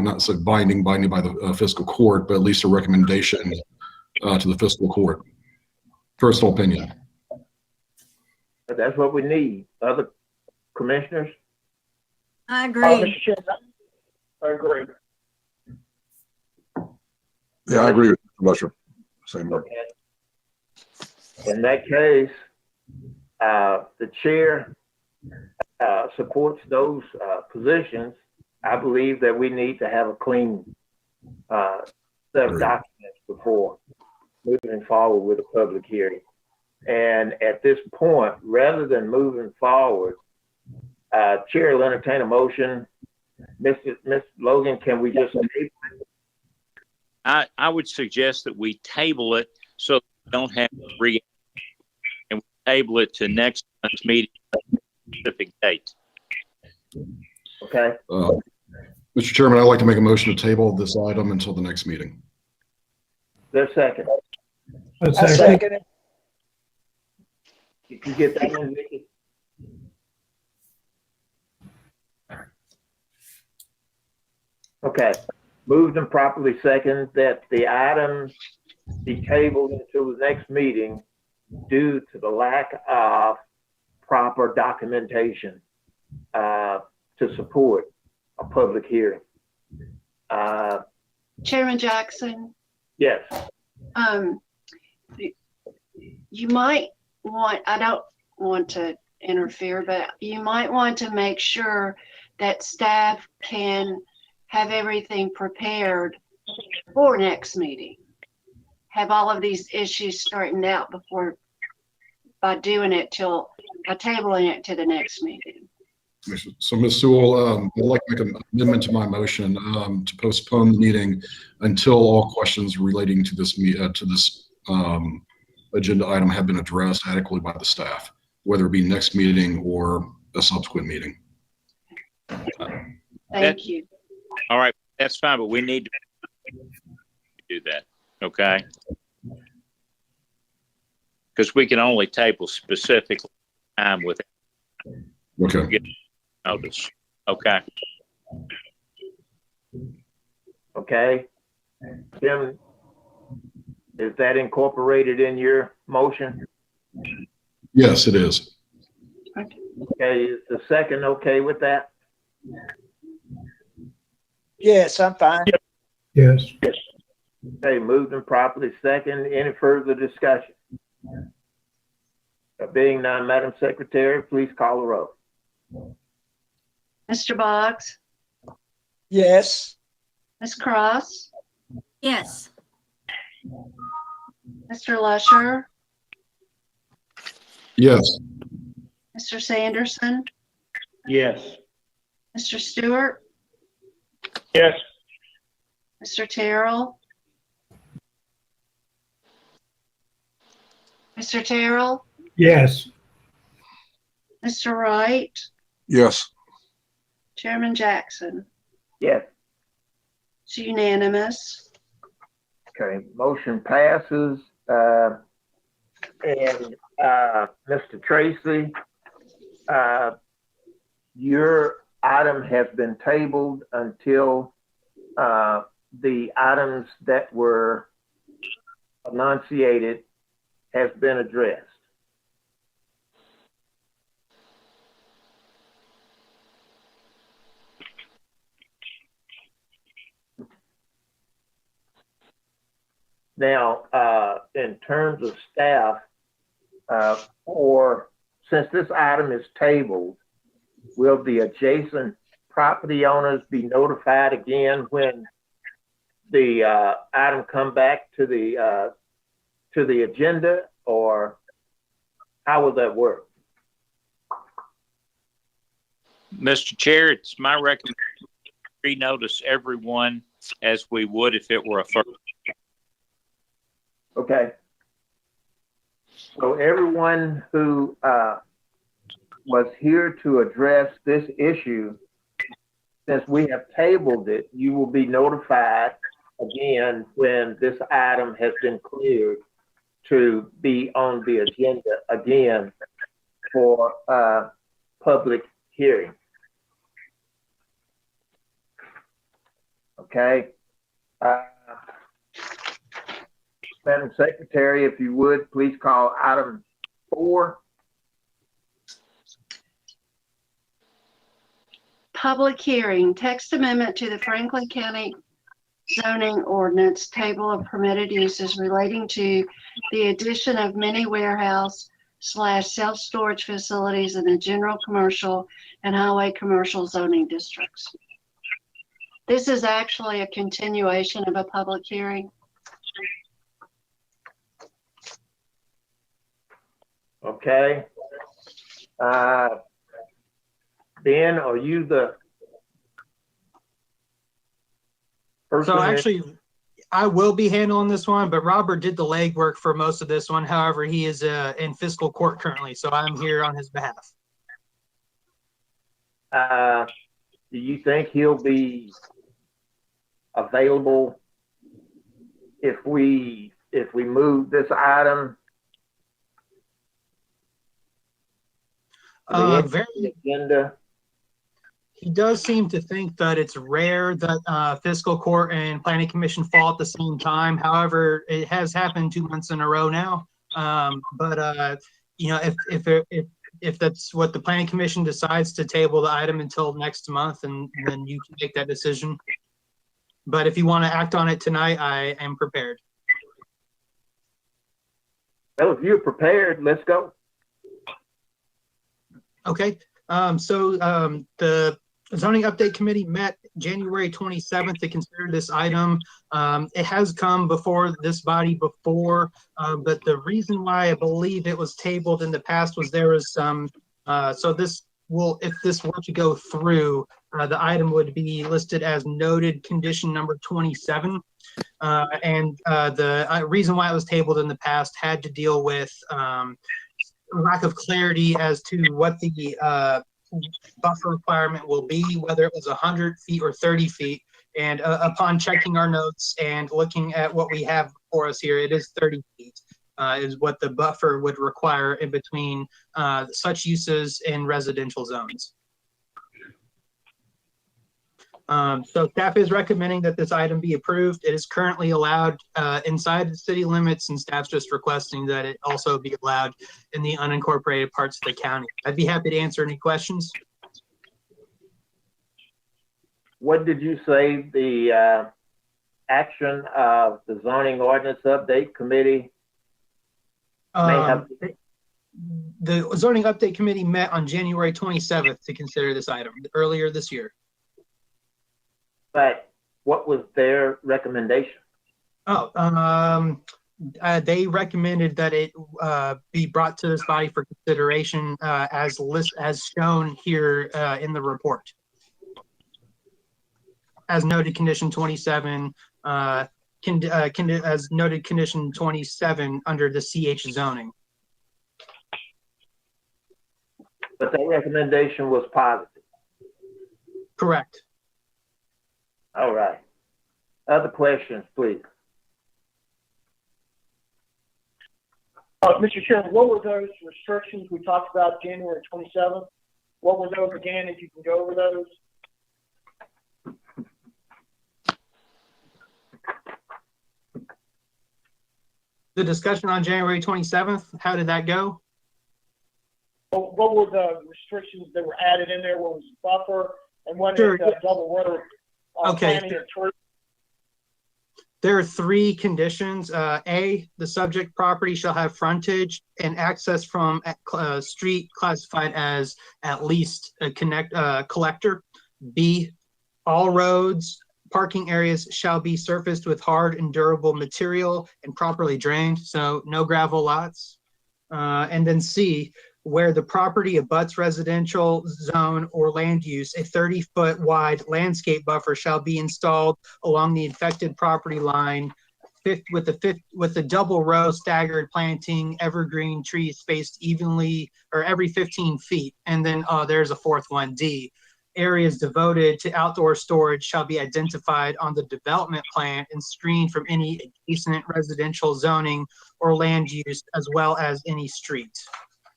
not so binding by the fiscal court, but at least a recommendation to the fiscal court. Personal opinion. That's what we need. Other commissioners? I agree. I agree. Yeah, I agree with Mr. Same word. In that case, the chair supports those positions. I believe that we need to have a clean set of documents before moving forward with a public hearing. And at this point, rather than moving forward, Chair will entertain a motion. Ms. Logan, can we just table it? I would suggest that we table it so we don't have to and we table it to next month's meeting, specific date. Okay. Mr. Chairman, I'd like to make a motion to table this item until the next meeting. There's a second. I second it. Did you get that one, Vicky? Okay. Moved and properly second that the item be tabled until the next meeting due to the lack of proper documentation to support a public hearing. Chairman Jackson, Yes. you might want, I don't want to interfere, but you might want to make sure that staff can have everything prepared for next meeting. Have all of these issues straightened out before, by doing it by tabling it to the next meeting. So, Ms. Sewell, I'd like to make an amendment to my motion to postpone the meeting until all questions relating to this agenda item have been addressed adequately by the staff, whether it be next meeting or a subsequent meeting. Thank you. All right, that's fine, but we need to do that, okay? Because we can only table specific time with Okay. notice. Okay. Okay. Tim, is that incorporated in your motion? Yes, it is. Okay, is the second okay with that? Yes, I'm fine. Yes. Okay, moved and properly second. Any further discussion? Being none, Madam Secretary, please call the roll. Mr. Boggs, Yes. Ms. Cross, Yes. Mr. Lusher, Yes. Mr. Sanderson, Yes. Mr. Stewart, Yes. Mr. Terrell, Mr. Terrell, Yes. Mr. Wright, Yes. Chairman Jackson. Yes. It's unanimous. Okay, motion passes. And Mr. Tracy, your item has been tabled until the items that were enunciated has been addressed. Now, in terms of staff, since this item is tabled, will the adjacent property owners be notified again when the item come back to the agenda, or how will that work? Mr. Chair, it's my recommendation to re-notice everyone as we would if it were a first. Okay. So everyone who was here to address this issue, since we have tabled it, you will be notified again when this item has been cleared to be on the agenda again for public hearing. Okay. Madam Secretary, if you would, please call item 4. Public hearing, text amendment to the Franklin County zoning ordinance table of permitted uses relating to the addition of mini warehouse / self-storage facilities in the general commercial and highway commercial zoning districts. This is actually a continuation of a public hearing. Okay. Ben, are you the person? So actually, I will be handling this one, but Robert did the legwork for most of this one. However, he is in fiscal court currently, so I'm here on his behalf. Do you think he'll be available if we move this item? Very. Agenda. He does seem to think that it's rare that fiscal court and planning commission fall at the same time. However, it has happened 2 months in a row now. You know, if that's what the planning commission decides to table the item until next month, and then you can make that decision. But if you want to act on it tonight, I am prepared. Well, if you're prepared, let's go. Okay. The zoning update committee met January 27th to consider this item. It has come before this body before, but the reason why I believe it was tabled in the past was there was some, if this were to go through, the item would be listed as noted condition number 27. The reason why it was tabled in the past had to deal with lack of clarity as to what the buffer requirement will be, whether it was 100 feet or 30 feet. And upon checking our notes and looking at what we have for us here, it is 30 feet is what the buffer would require in between such uses in residential zones. So staff is recommending that this item be approved. It is currently allowed inside the city limits, and staff's just requesting that it also be allowed in the unincorporated parts of the county. I'd be happy to answer any questions. What did you say the action of the zoning ordinance update committee may have? The zoning update committee met on January 27th to consider this item earlier this year. But what was their recommendation? They recommended that it be brought to this body for consideration as shown here in the report. As noted, condition 27, as noted, condition 27 under the CH zoning. But that recommendation was positive. Correct. All right. Other questions, please. Mr. Chairman, what were those restrictions we talked about January 27th? What were those again, if you can go over those? The discussion on January 27th, how did that go? What were the restrictions that were added in there? What was the buffer? And when Sure. is double road Okay. planning and tree? There are three conditions. A, the subject property shall have frontage and access from a street classified as at least a collector. B, all roads, parking areas shall be surfaced with hard and durable material and properly drained, so no gravel lots. And then C, where the property abuts residential zone or land use, a 30-foot wide landscape buffer shall be installed along the affected property line with the double row staggered planting evergreen trees spaced evenly or every 15 feet. And then there's a fourth one, D. Areas devoted to outdoor storage shall be identified on the development plan and screened from any adjacent residential zoning or land use, as well as any street.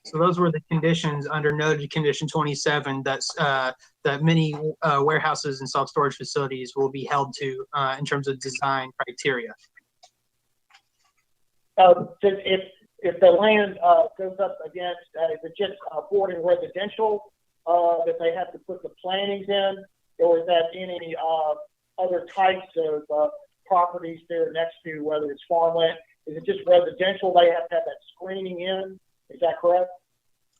So those were the conditions under noted condition 27 that many warehouses and self-storage facilities will be held to in terms of design criteria. If the land goes up against, is it just bordering residential that they have to put the plantings in, or is that any other types of properties there next to, whether it's farmland? Is it just residential? They have to have that screening in. Is that correct?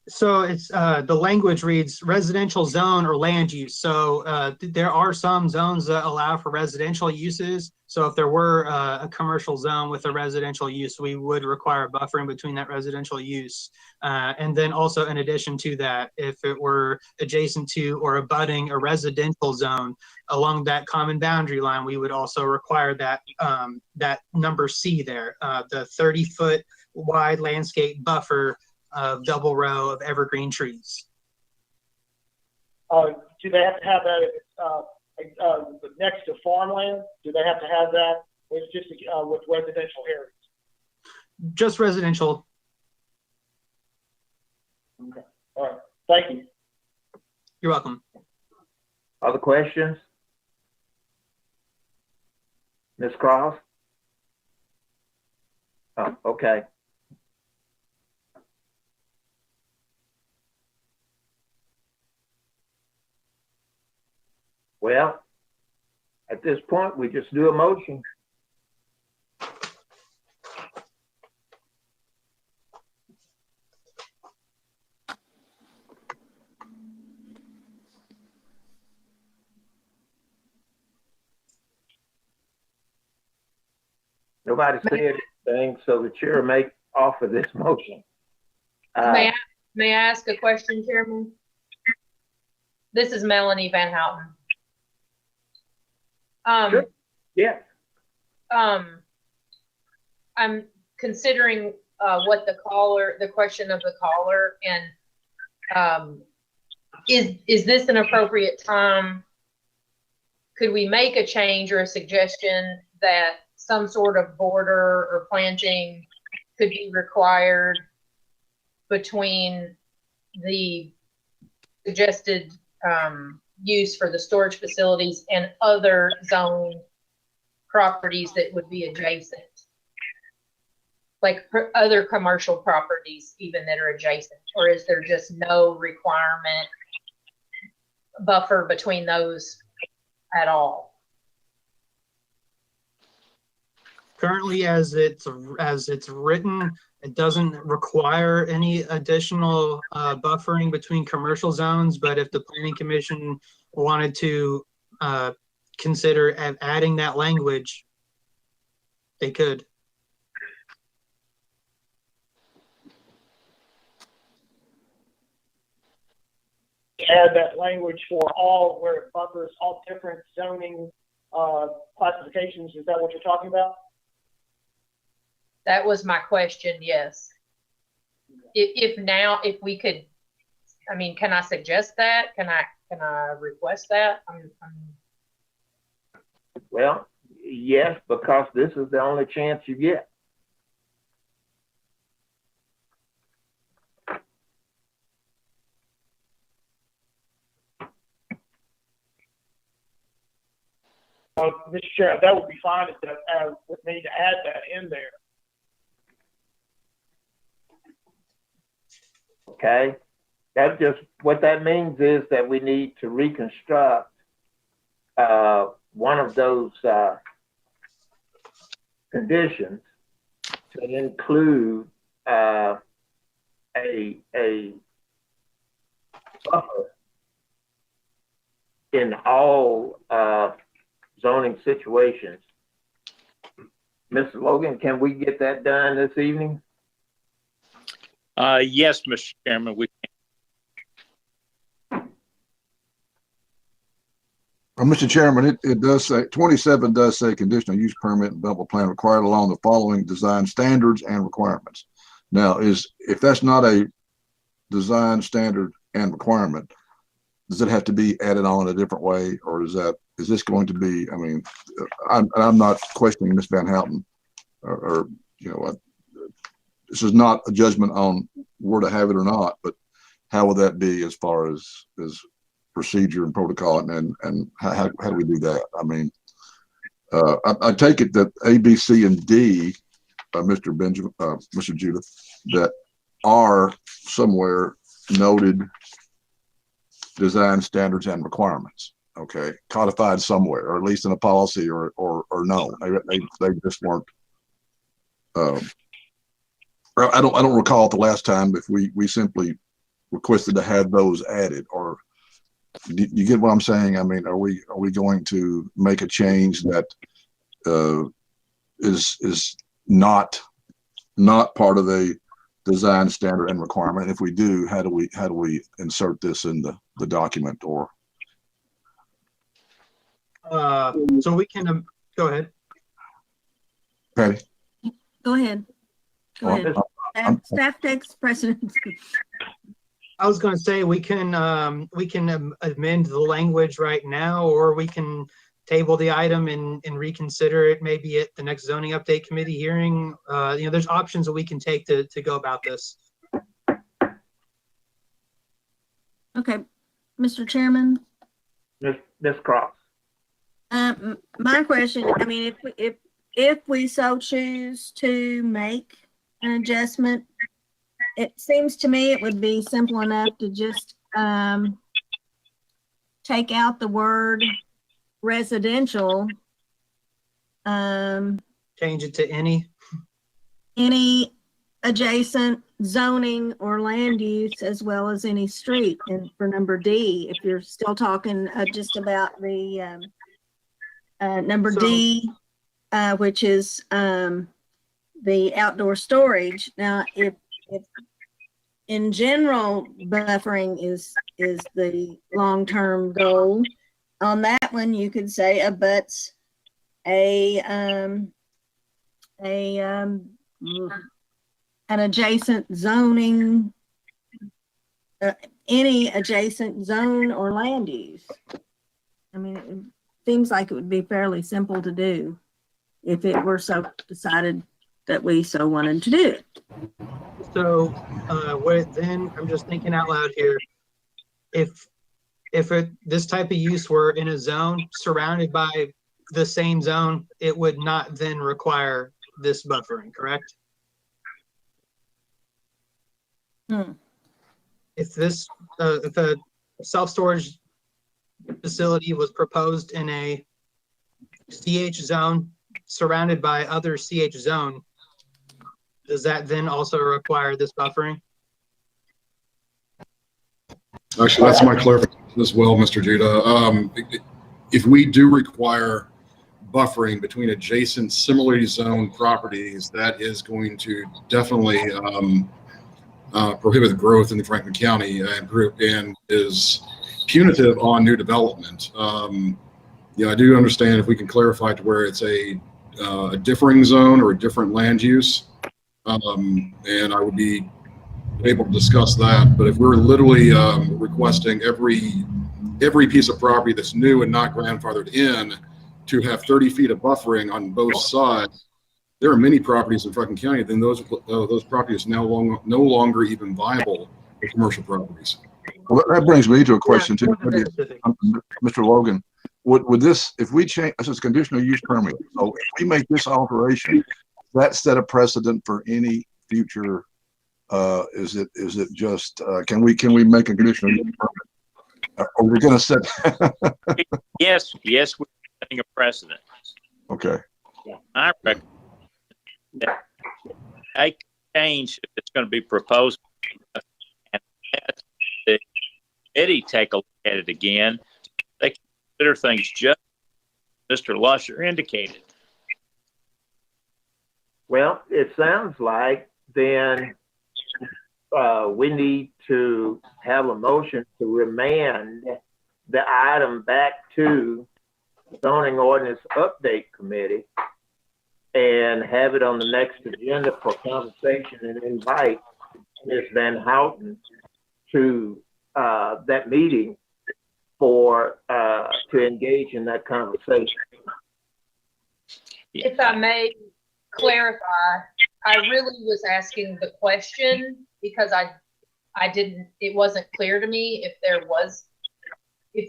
So it's the language reads residential zone or land use. So there are some zones that allow for residential uses. So if there were a commercial zone with a residential use, we would require a buffer in between that residential use. And then also in addition to that, if it were adjacent to or abutting a residential zone along that common boundary line, we would also require that that number C there, the 30-foot wide landscape buffer of double row of evergreen trees. Do they have to have that next to farmland? Do they have to have that? Or is it just with residential areas? Just residential. Okay. All right. Thank you. You're welcome. Other questions? Ms. Cross? Oh, okay. Well, at this point, we just do a motion. Nobody said anything, so the chair may offer this motion. May I ask a question, Chairman? This is Melanie Van Houten. Sure. Yeah. I'm considering what the question of the caller, and is this an appropriate time? Could we make a change or a suggestion that some sort of border or planting could be required between the suggested use for the storage facilities and other zone properties that would be adjacent? Like other commercial properties even that are adjacent, or is there just no requirement buffer between those at all? Currently, as it's written, it doesn't require any additional buffering between commercial zones, but if the planning commission wanted to consider adding that language, they could. Add that language for all, where it buffers all different zoning classifications. Is that what you're talking about? That was my question, yes. If we could, I mean, can I suggest that? Can I request that? Well, yes, because this is the only chance you get. Mr. Chair, that would be fine with me to add that in there. Okay, that just, what that means is that we need to reconstruct one of those conditions to include a buffer in all zoning situations. Mr. Logan, can we get that done this evening? Yes, Mr. Chairman, we can. Mr. Chairman, it does say 27 does say conditional use permit and development plan required along the following design standards and requirements. Now, if that's not a design standard and requirement, does it have to be added on in a different way, or is this going to be? I mean, I'm not questioning Ms. Van Houten, or you know, this is not a judgment on where to have it or not, but how will that be as far as procedure and protocol, and how do we do that? I mean, I take it that A, B, C, and D, Mr. Benjamin, Mr. Judith, that are somewhere noted design standards and requirements. Okay, codified somewhere, or at least in a policy, or no, they just weren't. I don't recall the last time if we simply requested to have those added, or you get what I'm saying? I mean, are we going to make a change that is not part of a design standard and requirement? If we do, how do we insert this in the document? Or so we can go ahead. Patty, Go ahead. Go ahead. Staff takes precedence. I was going to say we can amend the language right now, or we can table the item and reconsider it maybe at the next zoning update committee hearing. You know, there's options that we can take to go about this. Okay, Mr. Chairman. Ms. Cross. My question, I mean, if we so choose to make an adjustment, it seems to me it would be simple enough to just take out the word residential. Change it to any adjacent zoning or land use, as well as any street. And for number D, if you're still talking just about the number D, which is the outdoor storage. Now, if in general buffering is the long-term goal, on that one you could say abuts an adjacent zoning, any adjacent zone or land use. I mean, it seems like it would be fairly simple to do if it were so decided that we so wanted to do it. So then I'm just thinking out loud here. If if this type of use were in a zone surrounded by the same zone, it would not then require this buffering, correct? If if a self-storage facility was proposed in a CH zone surrounded by other CH zone, does that then also require this buffering? Actually, that's my clarification as well, Mr. Judah. If we do require buffering between adjacent similarly zoned properties, that is going to definitely prohibit growth in the Franklin County and is punitive on new development. I do understand if we can clarify to where it's a differing zone or a different land use, and I would be able to discuss that. But if we're literally requesting every piece of property that's new and not grandfathered in to have 30 feet of buffering on both sides, there are many properties in Franklin County, then those properties are now no longer even viable for commercial properties. Well, that brings me to a question too, Mr. Logan. Would this, if we change, this is conditional use permit, so if we make this alteration, that set a precedent for any future? Is it just can we make a conditional use permit? Are we going to set? Yes, we're setting a precedent. Okay. I recommend that a change if it's going to be proposed, and let the committee take a look at it again. They consider things just Mr. Lusher indicated. Well, it sounds like then we need to have a motion to remand the item back to zoning ordinance update committee and have it on the next agenda for conversation and invite Ms. Van Houten to that meeting for to engage in that conversation. If I may clarify, I really was asking the question because it wasn't clear to me if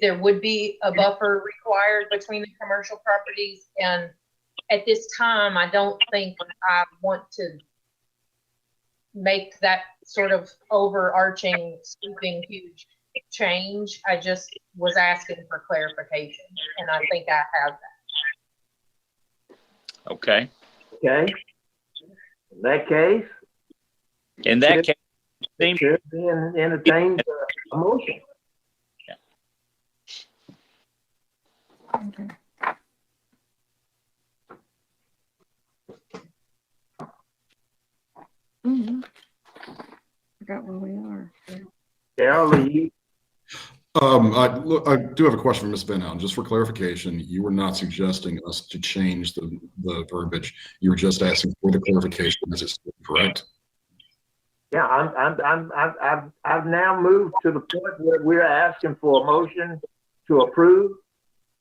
there would be a buffer required between the commercial properties. And at this time, I don't think I want to make that sort of overarching, sweeping, huge change. I just was asking for clarification, and I think I have that. Okay. Okay. In that case, seems should be entertained a motion. Okay. Forgot where we are. Carol, I do have a question for Ms. Van Houten. Just for clarification, you were not suggesting us to change the verbiage. You were just asking for the clarification. Is it correct? Yeah, I've now moved to the point where we're asking for a motion to approve.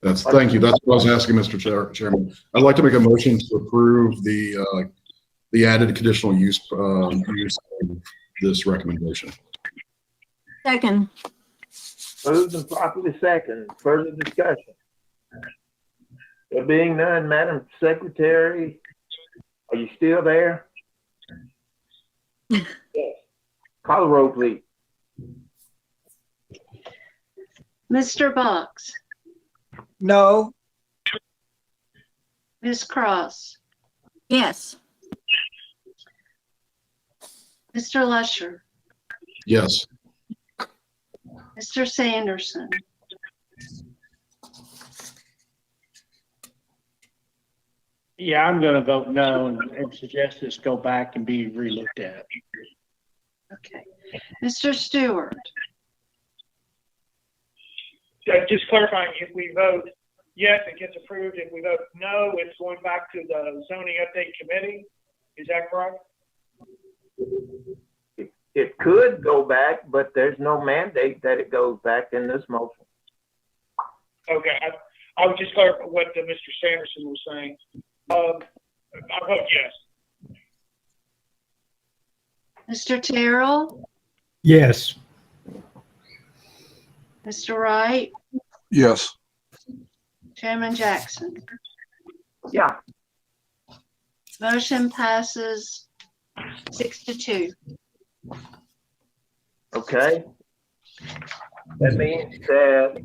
Thank you. That's what I was asking, Mr. Chairman. I'd like to make a motion to approve the added conditional use of this recommendation. Second. Moved and properly second. Further discussion? There being none, Madam Secretary, are you still there? Yes. Call the roll, please. Mr. Box, No. Ms. Cross, Yes. Mr. Lusher, Yes. Mr. Sanderson, Yeah, I'm going to vote no and suggest this go back and be relooked at. okay. Mr. Stewart, Just clarifying, if we vote yes, it gets approved. If we vote no, it's going back to the zoning update committee. Is that correct? It could go back, but there's no mandate that it goes back in this motion. Okay, I would just clarify what Mr. Sanderson was saying. I vote yes. Mr. Terrell, Yes. Mr. Wright, Yes. Chairman Jackson. Yeah. Motion passes 6-2. Okay. That means that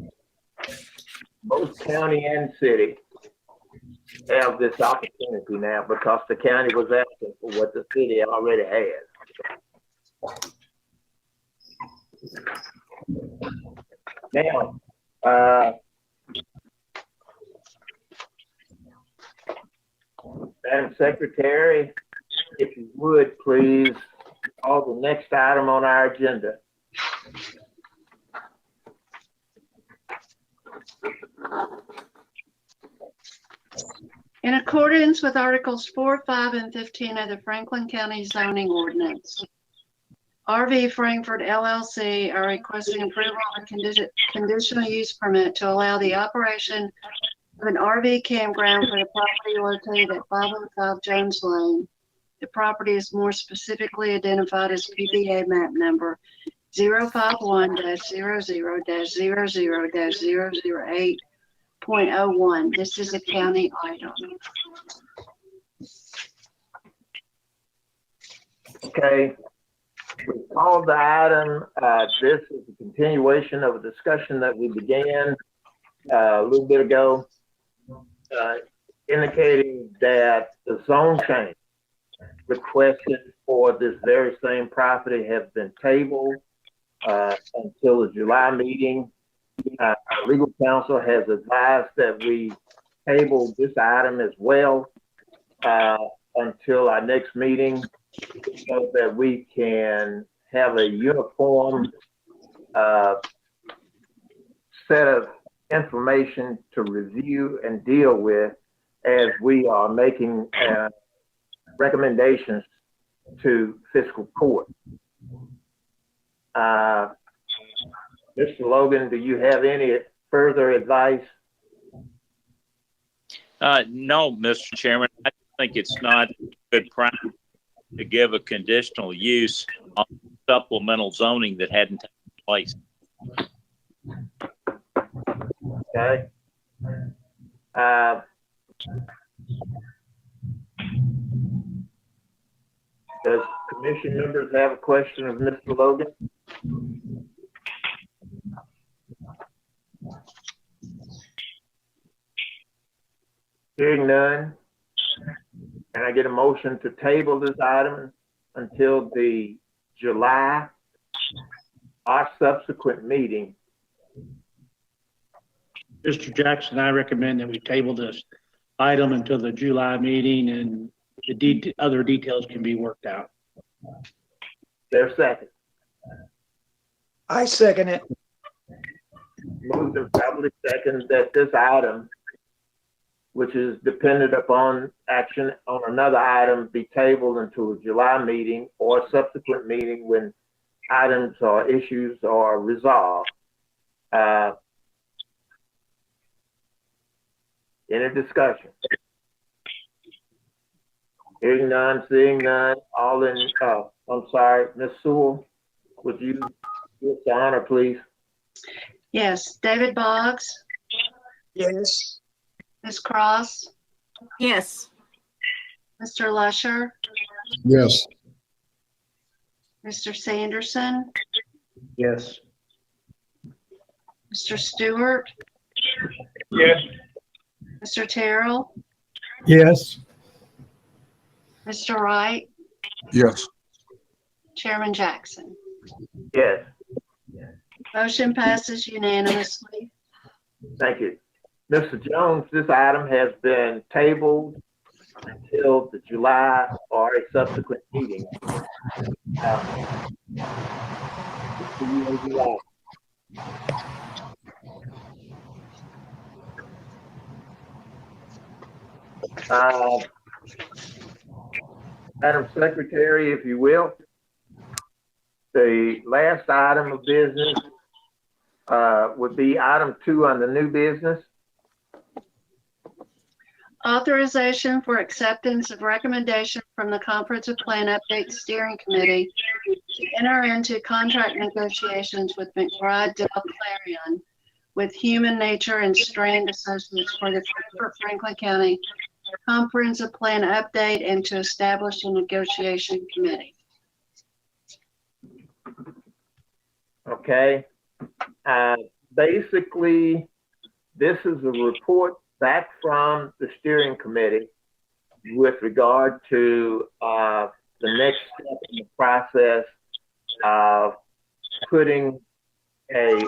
both county and city have this opportunity now because the county was asking for what the city already has. Now, Madam Secretary, if you would please call the next item on our agenda. In accordance with Articles 4, 5, and 15 of the Franklin County zoning ordinance, RV Frankfort LLC are requesting approval of a conditional use permit to allow the operation of an RV campground for the property located at 505 Jones Lane. The property is more specifically identified as PBA map number 051-00-00-008.01. This is a county item. Okay. We called the item. This is a continuation of a discussion that we began a little bit ago, indicating that the zone change requested for this very same property has been tabled until the July meeting. Our legal counsel has advised that we table this item as well until our next meeting, so that we can have a uniform set of information to review and deal with as we are making recommendations to fiscal court. Mr. Logan, do you have any further advice? No, Mr. Chairman, I think it's not good practice to give a conditional use on supplemental zoning that hadn't taken place. Okay. Does commission members have a question of Mr. Logan? Hearing none, can I get a motion to table this item until the July or subsequent meeting? Mr. Jackson, I recommend that we table this item until the July meeting and the other details can be worked out. There's second. I second it. Moved and probably second that this item, which is dependent upon action on another item, be tabled until a July meeting or subsequent meeting when items or issues are resolved. Any discussion? Hearing none, seeing none, all in, I'm sorry, Ms. Sewell, would you do us the honor, please? Yes, David Boggs, Yes. Ms. Cross, Yes. Mr. Lusher, Yes. Mr. Sanderson, Yes. Mr. Stewart, Yes. Mr. Terrell, Yes. Mr. Wright, Yes. Chairman Jackson. Yes, Motion passes unanimously. thank you. Mr. Jones, this item has been tabled until the July or a subsequent meeting. See you in July. Madam Secretary, if you will, the last item of business would be item 2 on the new business. Authorization for acceptance of recommendation from the Comprehensive Plan Update Steering Committee to enter into contract negotiations with McBride Dell Clarion with Human Nature and Strand Associates for the Franklin County Comprehensive Plan Update and to establish a negotiation committee. Okay. Basically, this is a report back from the steering committee with regard to the next step in the process of putting a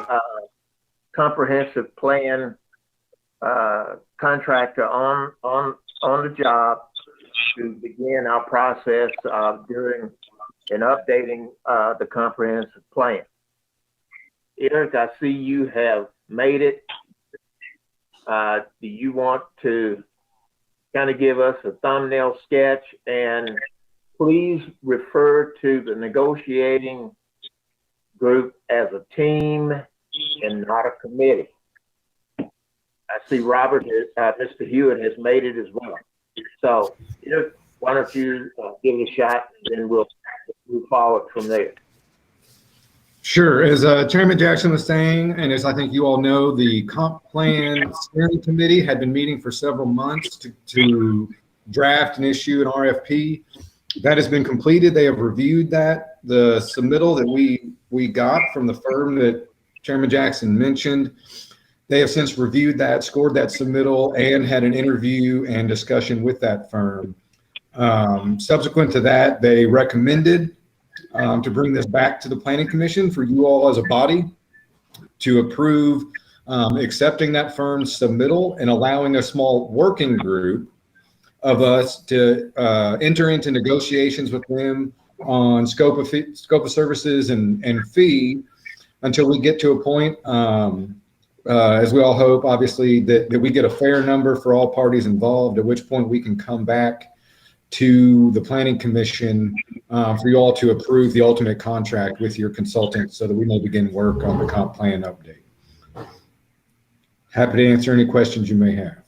comprehensive plan contractor on the job to begin our process of doing and updating the comprehensive plan. Eric, I see you have made it. Do you want to kind of give us a thumbnail sketch, and please refer to the negotiating group as a team and not a committee? I see Robert, Mr. Hewitt has made it as well. So why don't you give it a shot, and then we'll move forward from there. Sure. As Chairman Jackson was saying, and as I think you all know, the Comp Plan Steering Committee had been meeting for several months to draft and issue an RFP. That has been completed. They have reviewed that. The submittal that we got from the firm that Chairman Jackson mentioned, they have since reviewed that, scored that submittal, and had an interview and discussion with that firm. Subsequent to that, they recommended to bring this back to the Planning Commission for you all as a body to approve accepting that firm's submittal and allowing a small working group of us to enter into negotiations with them on scope of services and fee until we get to a point, as we all hope, obviously, that we get a fair number for all parties involved, at which point we can come back to the Planning Commission for you all to approve the ultimate contract with your consultant so that we may begin work on the comp plan update. Happy to answer any questions you may have.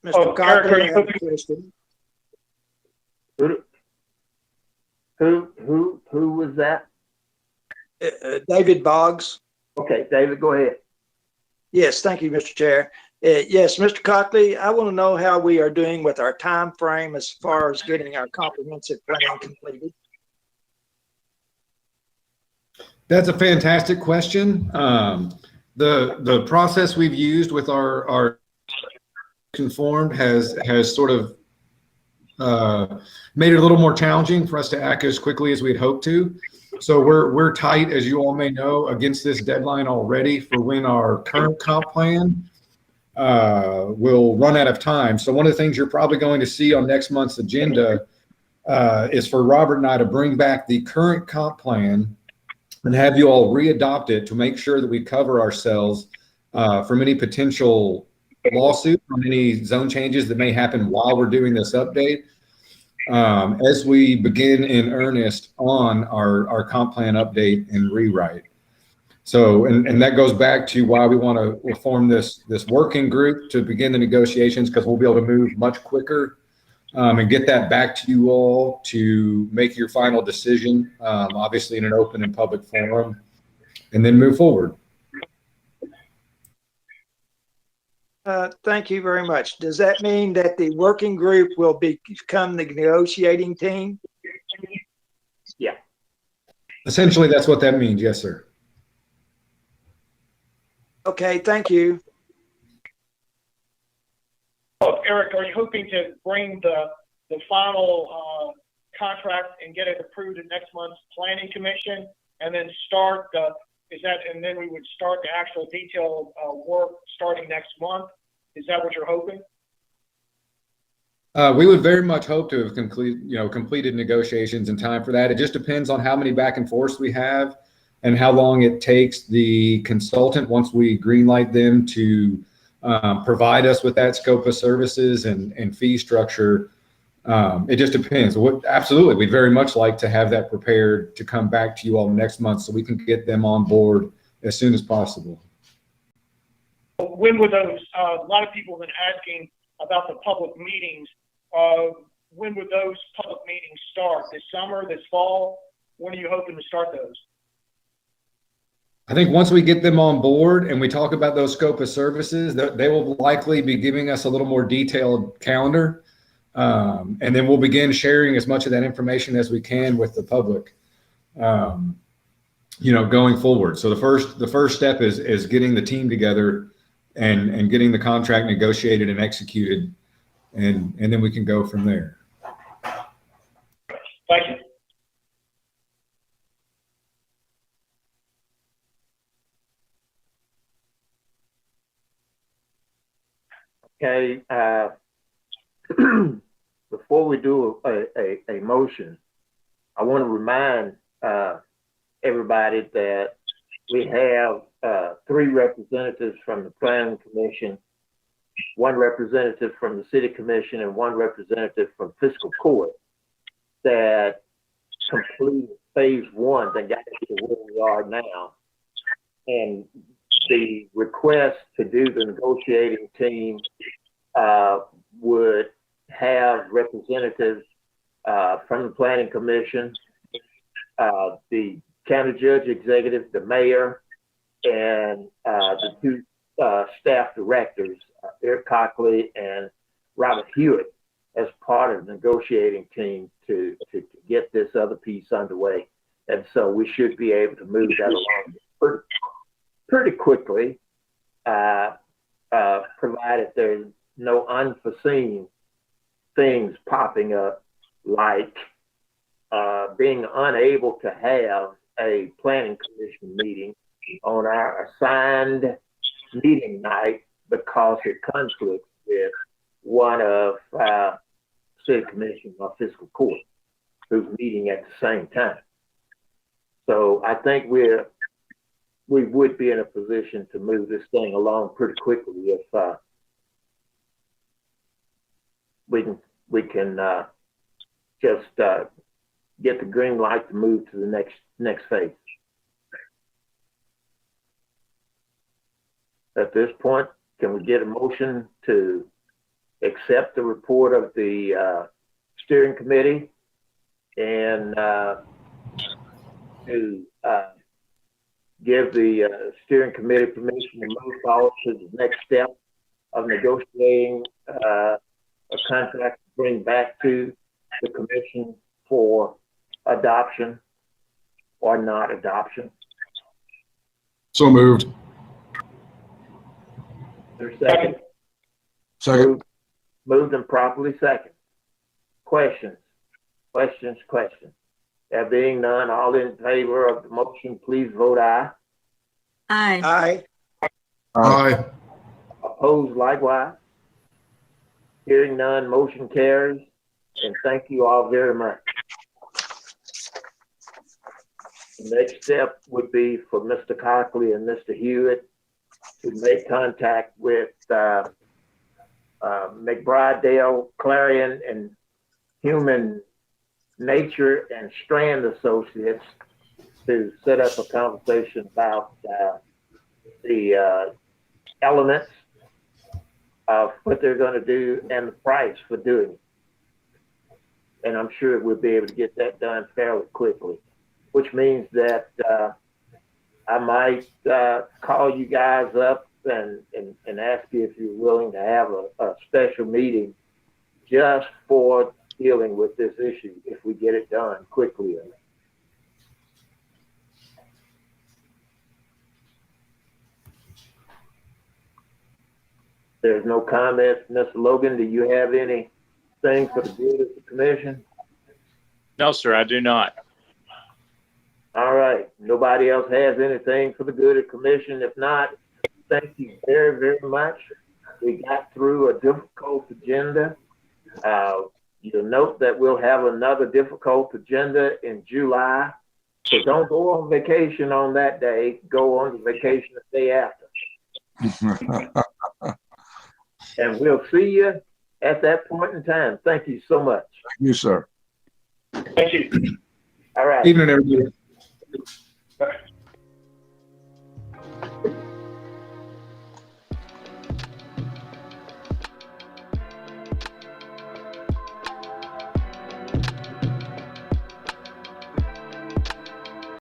Mr. Cochran, I have a question. Who was that? David Boggs. Okay, David, go ahead. Yes, thank you, Mr. Chair. Yes, Mr. Cockley, I want to know how we are doing with our time frame as far as getting our comprehensive plan completed. That's a fantastic question. The process we've used with our conformed has sort of made it a little more challenging for us to act as quickly as we'd hoped to. So we're tight, as you all may know, against this deadline already for when our current comp plan will run out of time. So one of the things you're probably going to see on next month's agenda is for Robert and I to bring back the current comp plan and have you all re-adopt it to make sure that we cover ourselves from any potential lawsuit on any zone changes that may happen while we're doing this update. As we begin in earnest on our comp plan update and rewrite. So, and that goes back to why we want to form this working group to begin the negotiations, because we'll be able to move much quicker and get that back to you all to make your final decision, obviously in an open and public forum, and then move forward. Thank you very much. Does that mean that the working group will become the negotiating team? Yeah. Essentially, that's what that means. Yes, sir. Okay, thank you. Oh, Eric, are you hoping to bring the final contract and get it approved at next month's Planning Commission, and then start and then we would start the actual detailed work starting next month? Is that what you're hoping? We would very much hope to have completed negotiations in time for that. It just depends on how many back and forths we have and how long it takes the consultant, once we greenlight them, to provide us with that scope of services and fee structure It just depends. Absolutely, we'd very much like to have that prepared to come back to you all next month so we can get them on board as soon as possible. When would those, a lot of people have been asking about the public meetings. When would those public meetings start? This summer, this fall? When are you hoping to start those? I think once we get them on board and we talk about those scope of services, they will likely be giving us a little more detailed calendar. And then we'll begin sharing as much of that information as we can with the public, going forward. So the first step is getting the team together and getting the contract negotiated and executed, and then we can go from there. Thank you. Okay, before we do a motion, I want to remind everybody that we have 3 representatives from the Planning Commission, 1 representative from the City Commission, and 1 representative from Fiscal Court that completed phase 1 that got us to where we are now. And the request to do the negotiating team would have representatives from the Planning Commission, the County Judge Executive, the Mayor, and the 2 staff directors, Eric Cockley and Robert Hewitt, as part of the negotiating team to get this other piece underway. And so we should be able to move that along pretty quickly, provided there's no unforeseen things popping up, like being unable to have a planning commission meeting on our assigned meeting night because it conflicts with one of City Commission or Fiscal Court who's meeting at the same time. So I think we would be in a position to move this thing along pretty quickly if we can just get the green light to move to the next phase. At this point, can we get a motion to accept the report of the steering committee and to give the steering committee permission to move forward to the next step of negotiating a contract to bring back to the commission for adoption or not adoption? So moved. There's second. Second. Moved and properly second. Questions? There being none, all in favor of the motion, please vote aye. Aye. Aye. Opposed likewise. Hearing none, motion carries. And thank you all very much. The next step would be for Mr. Cockley and Mr. Hewitt to make contact with McBride, Dale, Clarion, and Human Nature and Strand Associates to set up a conversation about the elements of what they're going to do and the price for doing it. And I'm sure we'll be able to get that done fairly quickly, which means that I might call you guys up and ask you if you're willing to have a special meeting just for dealing with this issue if we get it done quickly enough. There's no comments. Mr. Logan, do you have anything for the good of the commission? No, sir, I do not. All right. Nobody else has anything for the good of the commission. If not, thank you very, very much. We got through a difficult agenda. You'll note that we'll have another difficult agenda in July. So don't go on vacation on that day. Go on vacation the day after. And we'll see you at that point in time. Thank you so much. You, sir. Thank you. All right. Evening, everybody.